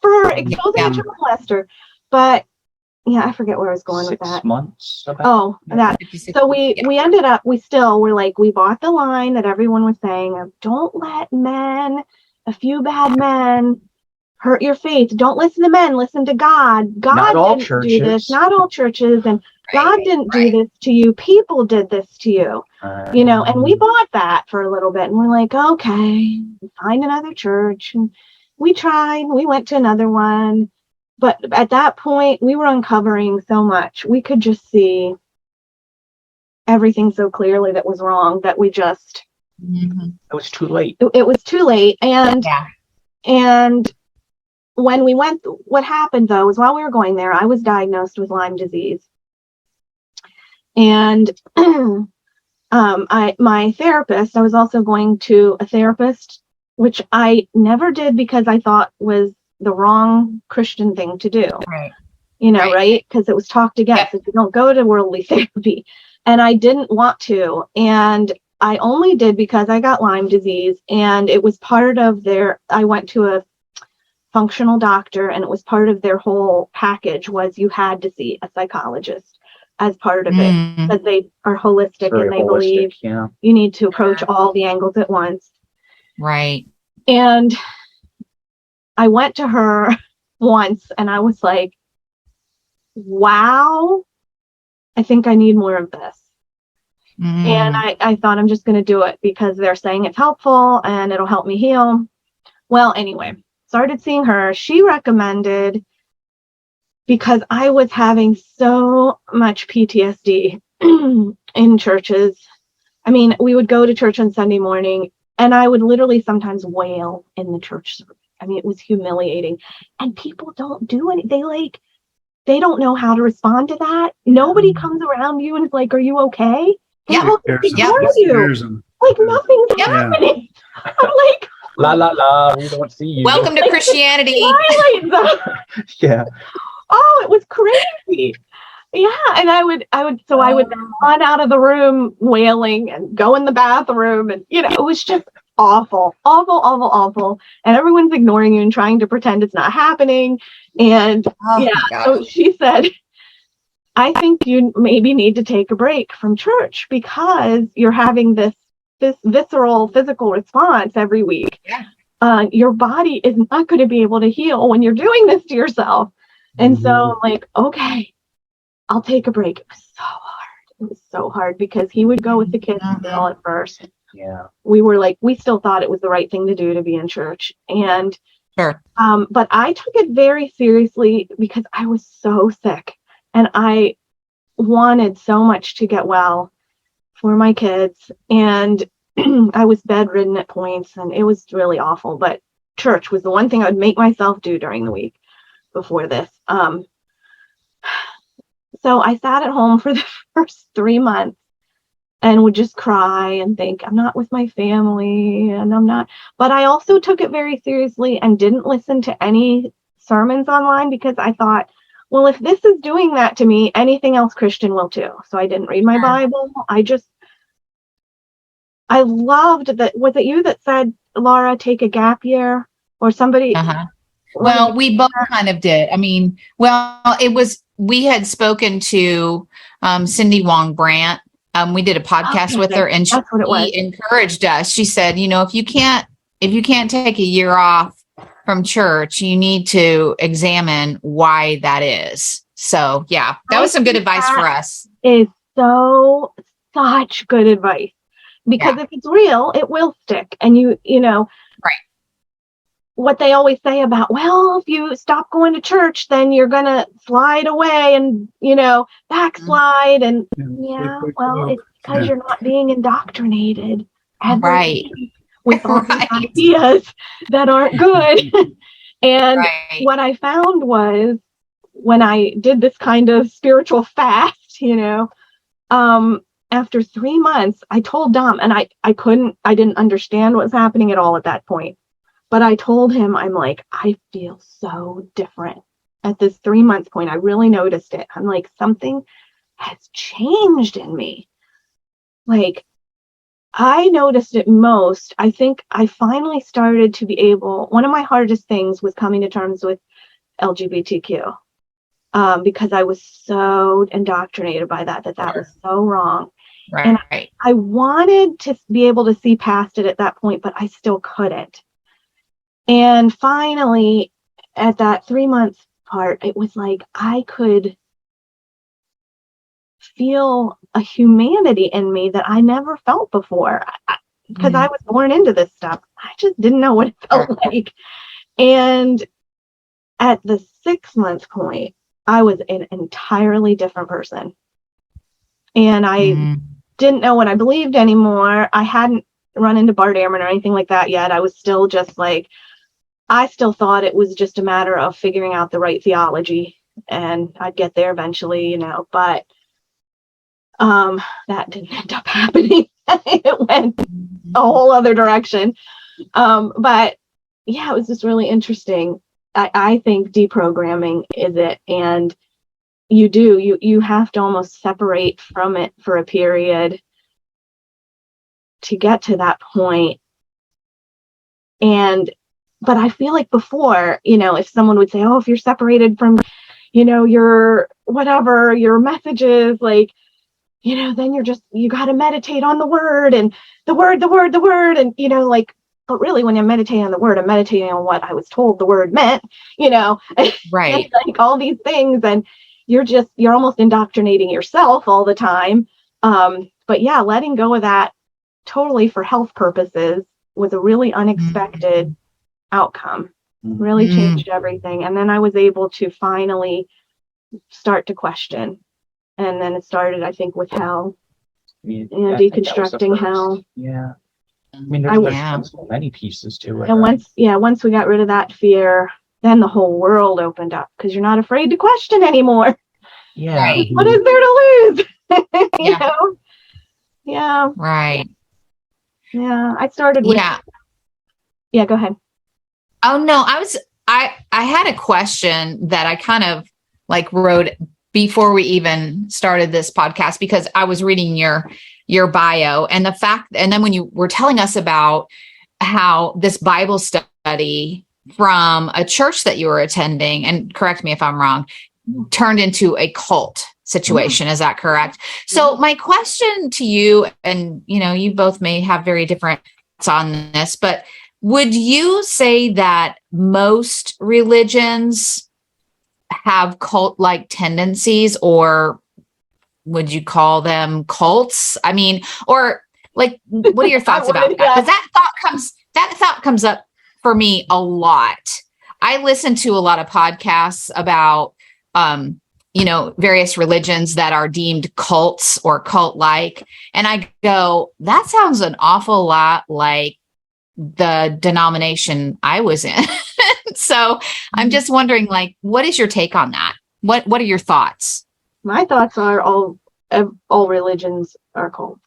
for exposing Yeah. a child molester? But yeah, I forget where I was going with 6 that. months. About. Oh, that. 56. So we Yeah. ended up, we bought the line that everyone was saying of don't let a few bad men hurt your faith. Don't listen to men, listen to God. God Not all didn't do this. churches. Not all churches. And God didn't do this to you. People did this to you. And we bought that for a little bit and we're like, okay, find another church. And we tried, we went to another one. But at that point, we were uncovering so much. We could just see everything so clearly that was wrong that we just, Mhm. It was too late. it was too late. And Yeah. when we went, what happened though, is while we were going there, I was diagnosed with Lyme disease. And my therapist, I was also going to a therapist, which I never did because I thought was the wrong Christian thing to do. Right. Right? Because it was talked against. If you don't go to worldly therapy. And I didn't want to. And I only did because I got Lyme disease. And it was part of I went to a functional doctor and it was part of their whole package was you had to see a psychologist as part of it. Because they are holistic Very and they holistic, believe yeah. you need to approach all the angles at once. Right. And I went to her once and I was like, wow, I think I need more of this. Mm. And I thought I'm just going to do it because they're saying it's helpful and it'll help me heal. Well, anyway, started seeing her. She recommended, because I was having so much PTSD in churches. I mean, we would go to church on Sunday morning and I would literally sometimes wail in the church service. I mean, it was humiliating. And people don't do anything. They don't know how to respond to that. Nobody comes around you and is like, are you okay? They Yeah. all ignore you. Like nothing's happening. I'm like, La la la, we don't see you. Welcome to Christianity. Yeah. Oh, it was crazy. Yeah. And I would run out of the room wailing and go in the bathroom. And, it was just awful, awful, awful, awful. And everyone's ignoring you and trying to pretend it's not happening. And so she said, I think you maybe need to take a break from church because you're having this visceral physical response every week. Yeah. Your body is not going to be able to heal when you're doing this to yourself. And so I'm like, okay, I'll take a break. It was so hard. It was so hard because he would go with the kids still at first. Yeah. We were like, we still thought it was the right thing to do to be in church. And Sure. but I took it very seriously because I was so sick and I wanted so much to get well for my kids. And I was bedridden at points and it was really awful. But church was the one thing I would make myself do during the week before this. So I sat at home for the first 3 months and would just cry and think, I'm not with my family and I'm not. But I also took it very seriously and didn't listen to any sermons online because I thought, well, if this is doing that to me, anything else Christian will too. So I didn't read my Bible. I just I loved that. Was it you that said, Laura, take a gap year, or somebody? Uh-huh. Well, we both kind of did. I mean, well, we had spoken to Cindy Wong Brandt. We did a podcast with her, and That's what it was. she encouraged us. She said, if you can't take a year off from church, you need to examine why that is. So yeah, that was some good advice for us. Is such good advice, because if it's real, it will stick. And right. What they always say about, well, if you stop going to church, then you're going to slide away and, backslide. And it's because you're not being indoctrinated right. with all these ideas that aren't good. And what I found was, when I did this kind of spiritual fast, after 3 months, I told Dom, and I didn't understand what was happening at all at that point. But I told him, I'm like, I feel so different at this 3 month point. I really noticed it. I'm like, something has changed in me. Like, I noticed it most. I think I finally started to be able, one of my hardest things was coming to terms with LGBTQ, because I was so indoctrinated by that was so wrong. Right. And I wanted to be able to see past it at that point, but I still couldn't. And finally, at that 3 months part, it was like I could feel a humanity in me that I never felt before, because I was born into this stuff. I just didn't know what it felt like. And at the 6 month point, I was an entirely different person. And I didn't know what I believed anymore. I hadn't run into Bart Ehrman or anything like that yet. I was still just like, I still thought it was just a matter of figuring out the right theology, and I'd get there eventually, but that didn't end up happening. It went a whole other direction. But yeah, it was just really interesting. I think deprogramming is it. And you have to almost separate from it for a period to get to that point. But I feel like before, if someone would say, oh, if you're separated from, your whatever, your messages, like, then you got to meditate on the word and the word. And, but really when you meditate on the word, I'm meditating on what I was told the word meant, right. like all these things. And you're almost indoctrinating yourself all the time. But yeah, letting go of that totally for health purposes was a really unexpected outcome. Really changed everything. And then I was able to finally start to question. And then it started, I think, with hell. Deconstructing hell. Yeah. I mean, there's so many pieces to it. And once we got rid of that fear, then the whole world opened up, because you're not afraid to question anymore. Yeah. Right. What is there to lose? you Yeah. know? Yeah. Right. Yeah. I started with. Yeah, go ahead. Oh no, I had a question that I kind of wrote before we even started this podcast, because I was reading your bio, and then when you were telling us about how this Bible study from a church that you were attending, and correct me if I'm wrong, turned into a cult situation. Is that correct? So my question to you, and you both may have very different thoughts on this, but would you say that most religions have cult-like tendencies, or would you call them cults? I mean, or what are your thoughts about that? Because that thought comes up for me a lot. I listen to a lot of podcasts about, various religions that are deemed cults or cult-like. And I go, that sounds an awful lot like the denomination I was in. So I'm just wondering, what is your take on that? What are your thoughts? My thoughts are all religions are cults.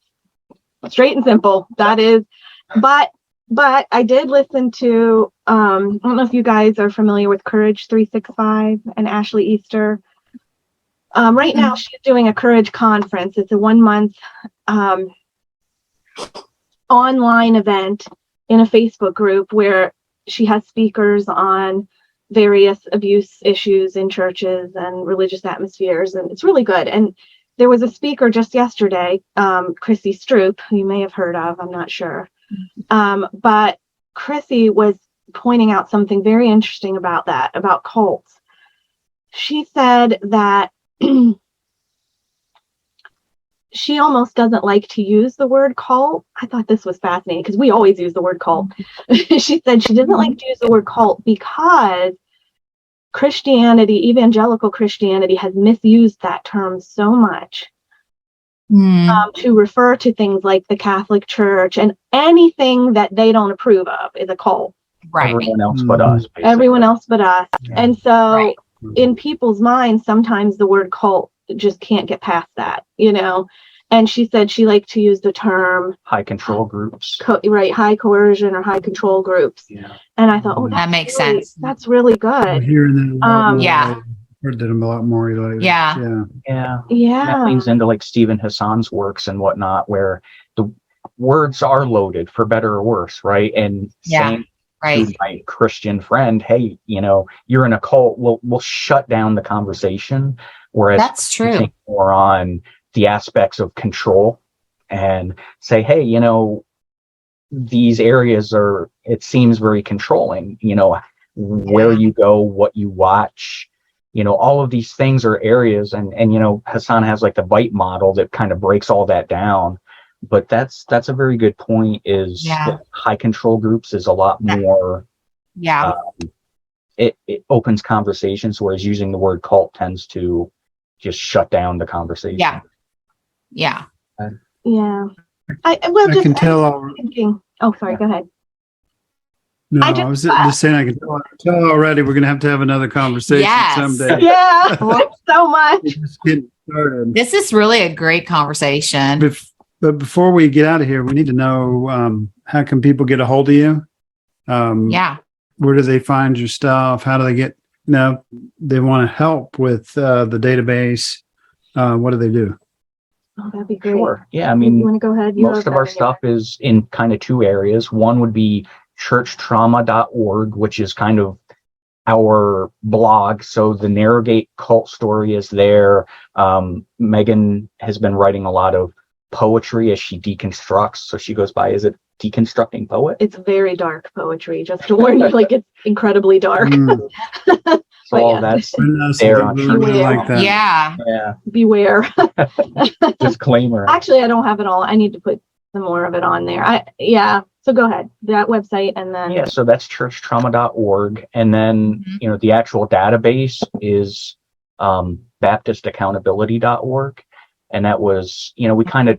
Straight and simple. That is, but I did listen to, I don't know if you guys are familiar with Courage 365 and Ashley Easter. Right now she's doing a Courage conference. It's a 1 month online event in a Facebook group where she has speakers on various abuse issues in churches and religious atmospheres, and it's really good. And there was a speaker just yesterday, Chrissy Stroop, who you may have heard of, I'm not sure. But Chrissy was pointing out something very interesting about that, about cults. She said that she almost doesn't like to use the word cult. I thought this was fascinating because we always use the word cult. She said she doesn't like to use the word cult because Christianity, evangelical Christianity, has misused that term so much to refer to things like the Catholic Church, and anything that they don't approve of is a cult. Right. Everyone else but us. Basically. Everyone else but us. Yeah. And so in people's minds, sometimes the word cult just can't get past that, you know. And she said she liked to use the term High control groups. high coercion or high control groups. Yeah. And I thought, that makes sense. That's really I'm good. hearing that a lot more. Yeah. I've heard that a lot more lately. Yeah. Yeah. Yeah. That leans into like Stephen Hassan's works and whatnot, where the words are loaded for better or worse, right? And saying to my Christian friend, hey, you know, you're in a cult, we'll shut down the conversation. Whereas that's true. I think more on the aspects of control and say, hey, you know, these areas it seems very controlling, you know, where you go, what you watch, you know, all of these things are areas. And, you know, Hassan has like the bite model that kind of breaks all that down. But that's a very good point, is that high control groups is a lot more. Yeah. It opens conversations, whereas using the word cult tends to just shut down the conversation. Yeah. Yeah. Yeah. I can tell. Thinking. Oh, sorry. Go ahead. No, I was just saying, I can tell already we're going to have another conversation someday. Yeah. So much. Just getting started. This is really a great conversation. But before we get out of here, we need to know, how can people get a hold of you? Where do they find your stuff? How do they get, they want to help with the database. What do they do? Oh, that'd be great. Sure. Yeah. I mean, you want to go ahead? Most of our stuff is in kind of two areas. One would be churchtrauma.org, which is kind of our blog. So the Narrowgate cult story is there. Megan has been writing a lot of poetry as she deconstructs. So she goes by, is it Deconstructing Poet? It's very dark poetry, just to warn you, like it's incredibly dark. So all that's there on like that. Yeah. Beware. Disclaimer. Actually, I don't have it all. I need to put some more of it on there. So go ahead. That website, and then so that's churchtrauma.org. And then the actual database is baptistaccountability.org. And that was, we kind of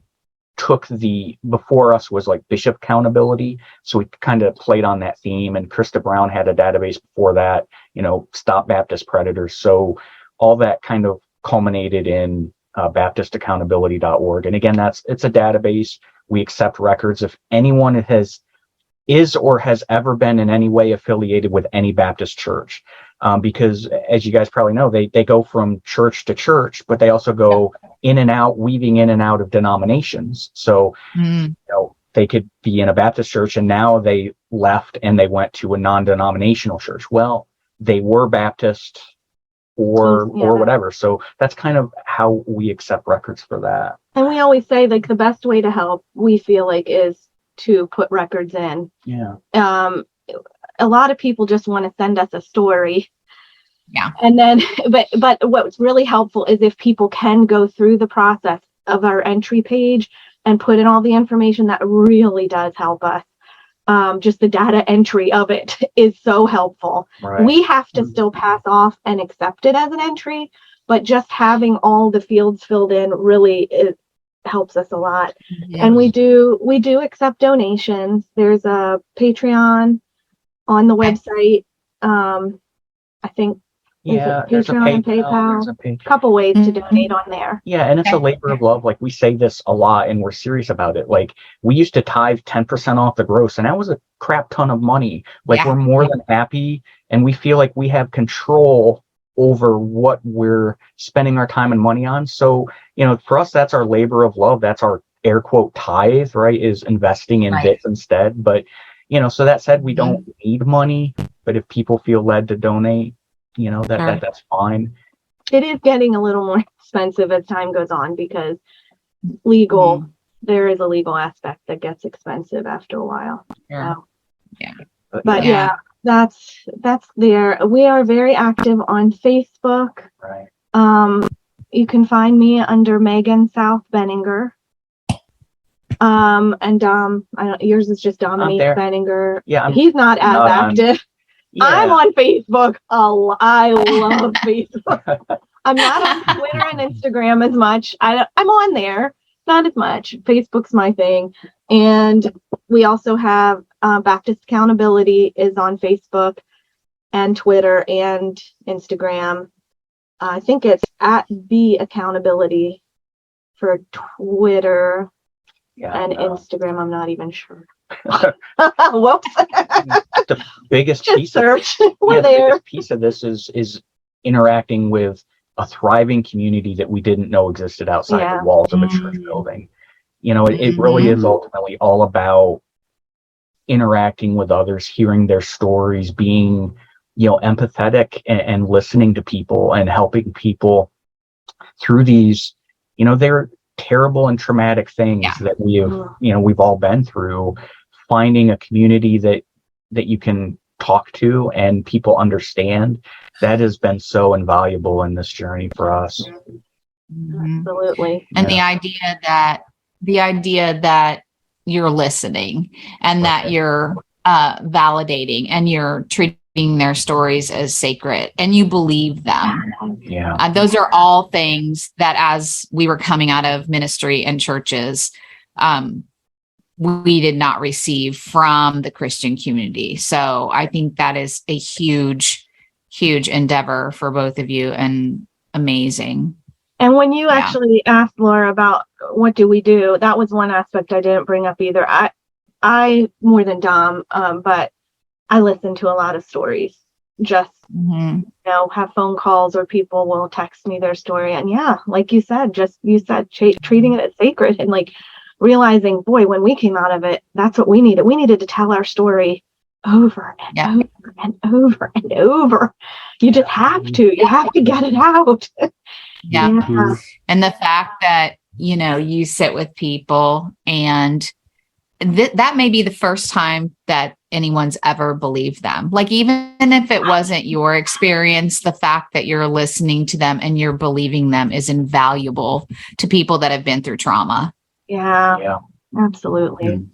took before us was like Bishop Accountability. So we kind of played on that theme, and Krista Brown had a database before that, Stop Baptist Predators. So all that kind of culminated in baptistaccountability.org. And again, it's a database. We accept records if anyone is or has ever been in any way affiliated with any Baptist church. Because as you guys probably know, they go from church to church, but they also go in and out, weaving in and out of denominations. So, they could be in a Baptist church and now they left and they went to a non-denominational church. Well, they were Baptist or whatever. So that's kind of how we accept records for that. And we always say, like, the best way to help, we feel like, is to put records in. Yeah. A lot of people just want to send us a story. Yeah. And then, but what's really helpful is if people can go through the process of our entry page and put in all the information. That really does help us. Just the data entry of it is so helpful. Right. We have to still pass off and accept it as an entry, but just having all the fields filled in really helps us a lot. Yes. And we do accept donations. There's a Patreon on the website. I think there's a Patreon and PayPal. There's a PayPal. Couple ways to donate on there. Yeah, and it's a labor of love. Like, we say this a lot and we're serious about it. Like, we used to tithe 10% off the gross, and that was a crap ton of money. Like, we're more than happy, and we feel like we have control over what we're spending our time and money on. So, for us, that's our labor of love. That's our air quote tithe, right, is investing in this instead. But, so that said, we don't need money, but if people feel led to donate, that's fine. It is getting a little more expensive as time goes on because there is a legal aspect that gets expensive after a while. Sure. But that's there. We are very active on Facebook. Right. You can find me under Megan South Benninger. Yours is just Dominique Benninger. Yeah, he's not as active. I'm on Facebook. Oh, I love Facebook. I'm not on Twitter and Instagram as much. I'm on there, not as much. Facebook's my thing. And we also have Baptist Accountability is on Facebook and Twitter and Instagram. I think it's at the Accountability for Twitter and Instagram. I'm not even sure. Whoops. The biggest piece search. We're the there. biggest piece of this is interacting with a thriving community that we didn't know existed outside the walls of a church building. It really is ultimately all about interacting with others, hearing their stories, being, empathetic and listening to people and helping people through these, they're terrible and traumatic things that we've all been through. Finding a community that you can talk to and people understand, that has been so invaluable in this journey for us. Absolutely. And the idea that you're listening and that you're validating and you're treating their stories as sacred and you believe them. Those are all things that as we were coming out of ministry and churches, we did not receive from the Christian community. So I think that is a huge endeavor for both of you and amazing. And when you actually asked Laura about what do we do, that was one aspect I didn't bring up either. I more than Dom, but I listen to a lot of stories. Just have phone calls or people will text me their story, and like you said, treating it as sacred and like realizing, boy, when we came out of it, that's what we needed. We needed to tell our story over and over and over and over. You just have to. You have to get it out. And the fact that, you sit with people and that may be the first time that anyone's ever believed them. Like, even if it wasn't your experience, the fact that you're listening to them and you're believing them is invaluable to people that have been through trauma. Yeah. Absolutely.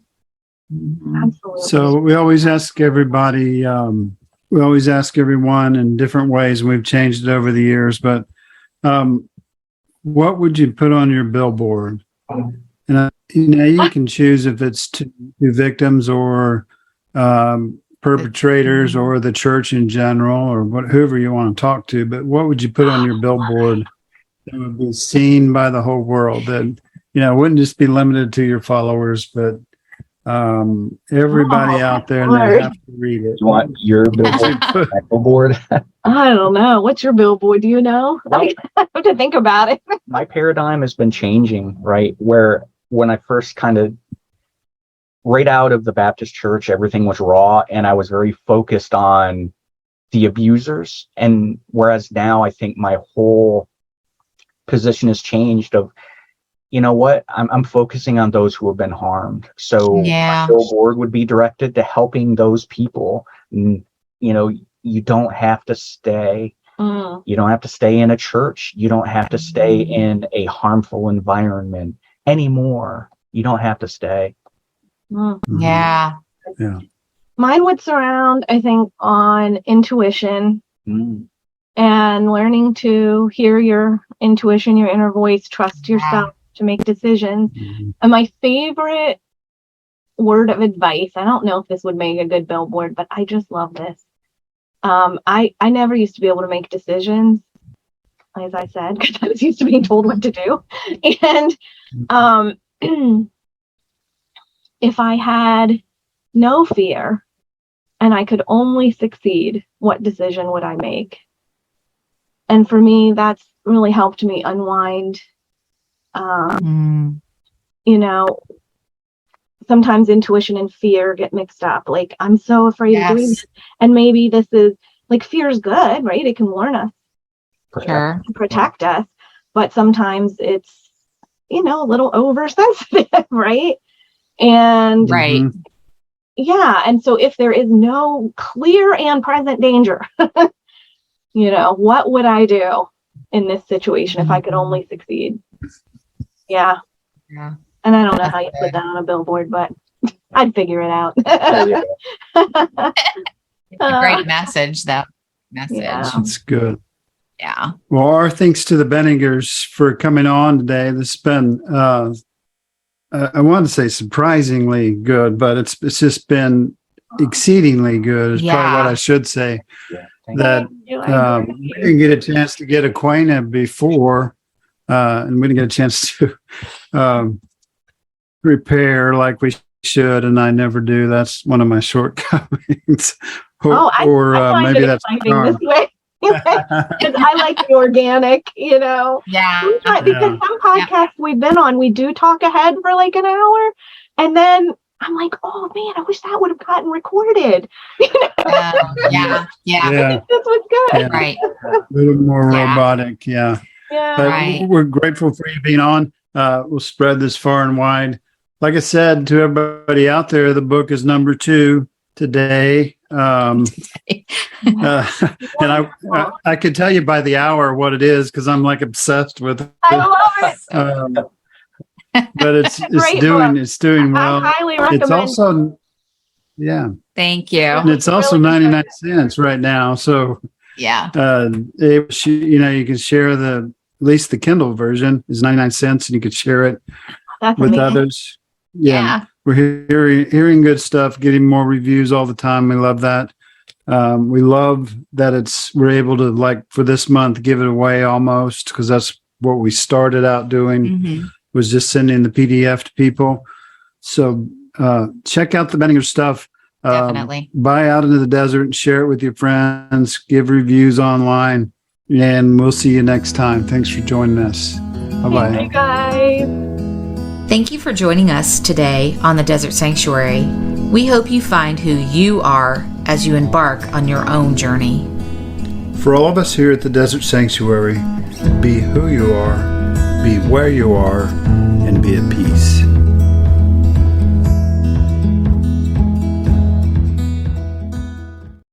Absolutely. So we always ask everybody, we always ask everyone in different ways, and we've changed it over the years, but what would you put on your billboard? And you can choose if it's to victims or perpetrators or the church in general or whoever you want to talk to, but what would you put on your billboard that would be seen by the whole world, that wouldn't just be limited to your followers, but everybody out there, and they have to read it. You want your billboard? I don't know. What's your billboard? Do you know? I have to think about it. My paradigm has been changing, right? Where when I first right out of the Baptist church, everything was raw, and I was very focused on the abusers. And whereas now I think my whole position has changed of, I'm focusing on those who have been harmed. So my billboard would be directed to helping those people. You don't have to stay. You don't have to stay in a church. You don't have to stay in a harmful environment anymore. You don't have to stay. Yeah. Mine would surround, I think, on intuition and learning to hear your intuition, your inner voice, trust yourself to make decisions. And my favorite word of advice, I don't know if this would make a good billboard, but I just love this. I never used to be able to make decisions, as I said, because I was used to being told what to do. And if I had no fear and I could only succeed, what decision would I make? And for me, that's really helped me unwind you know, sometimes intuition and fear get mixed up. Like, I'm so afraid of doing this. And maybe this is like, fear is good, right? It can warn us, Sure. protect us. But sometimes it's, you know, a little oversensitive, right? And Right. yeah. And so if there is no clear and present danger, you know, what would I do in this situation if I could only succeed? Yeah. Yeah. And I don't know how you put that on a billboard, but I'd figure it out. It's a great message, though. Message. Yeah. That's good. Yeah. Well, our thanks to the Benningers for coming on today. This has been, I want to say surprisingly good, but it's just been exceedingly good is probably what I should say. Yeah, That we didn't get a chance to get acquainted before, and we didn't get a chance to prepare like we should, and I never do. That's one of my shortcomings. I find maybe it that's exciting this way. Because I like the organic, you know. Yeah. Because some podcasts we've been on, we do talk ahead for like an hour, and then I'm like, oh man, I wish that would have gotten recorded. You know? Yeah. This was good. Yeah. Right. A little more robotic, yeah. But Right. we're grateful for you being on. We'll spread this far and wide. Like I said to everybody out there, the book is number 2 today. And I could tell you by the hour what it is because I'm like obsessed with it. I love it. But it's doing well. I highly recommend. It's also Thank you. and it's also 99 cents right now. So Yeah. you can share at least the Kindle version is 99 cents, and you could share it That's with amazing. others. Yeah. We're hearing good stuff, getting more reviews all the time. We love that. We love that we're able to, like, for this month, give it away almost, because that's what we started out doing, Mhm. was just sending the PDF to people. So check out the Benninger stuff. Definitely. Buy Out Into the Desert and share it with your friends. Give reviews online, and we'll see you next time. Thanks for joining us. Bye-bye. Thank you guys. Thank you for joining us today on the Desert Sanctuary. We hope you find who you are as you embark on your own journey. For all of us here at the Desert Sanctuary, be who you are, be where you are, and be at peace.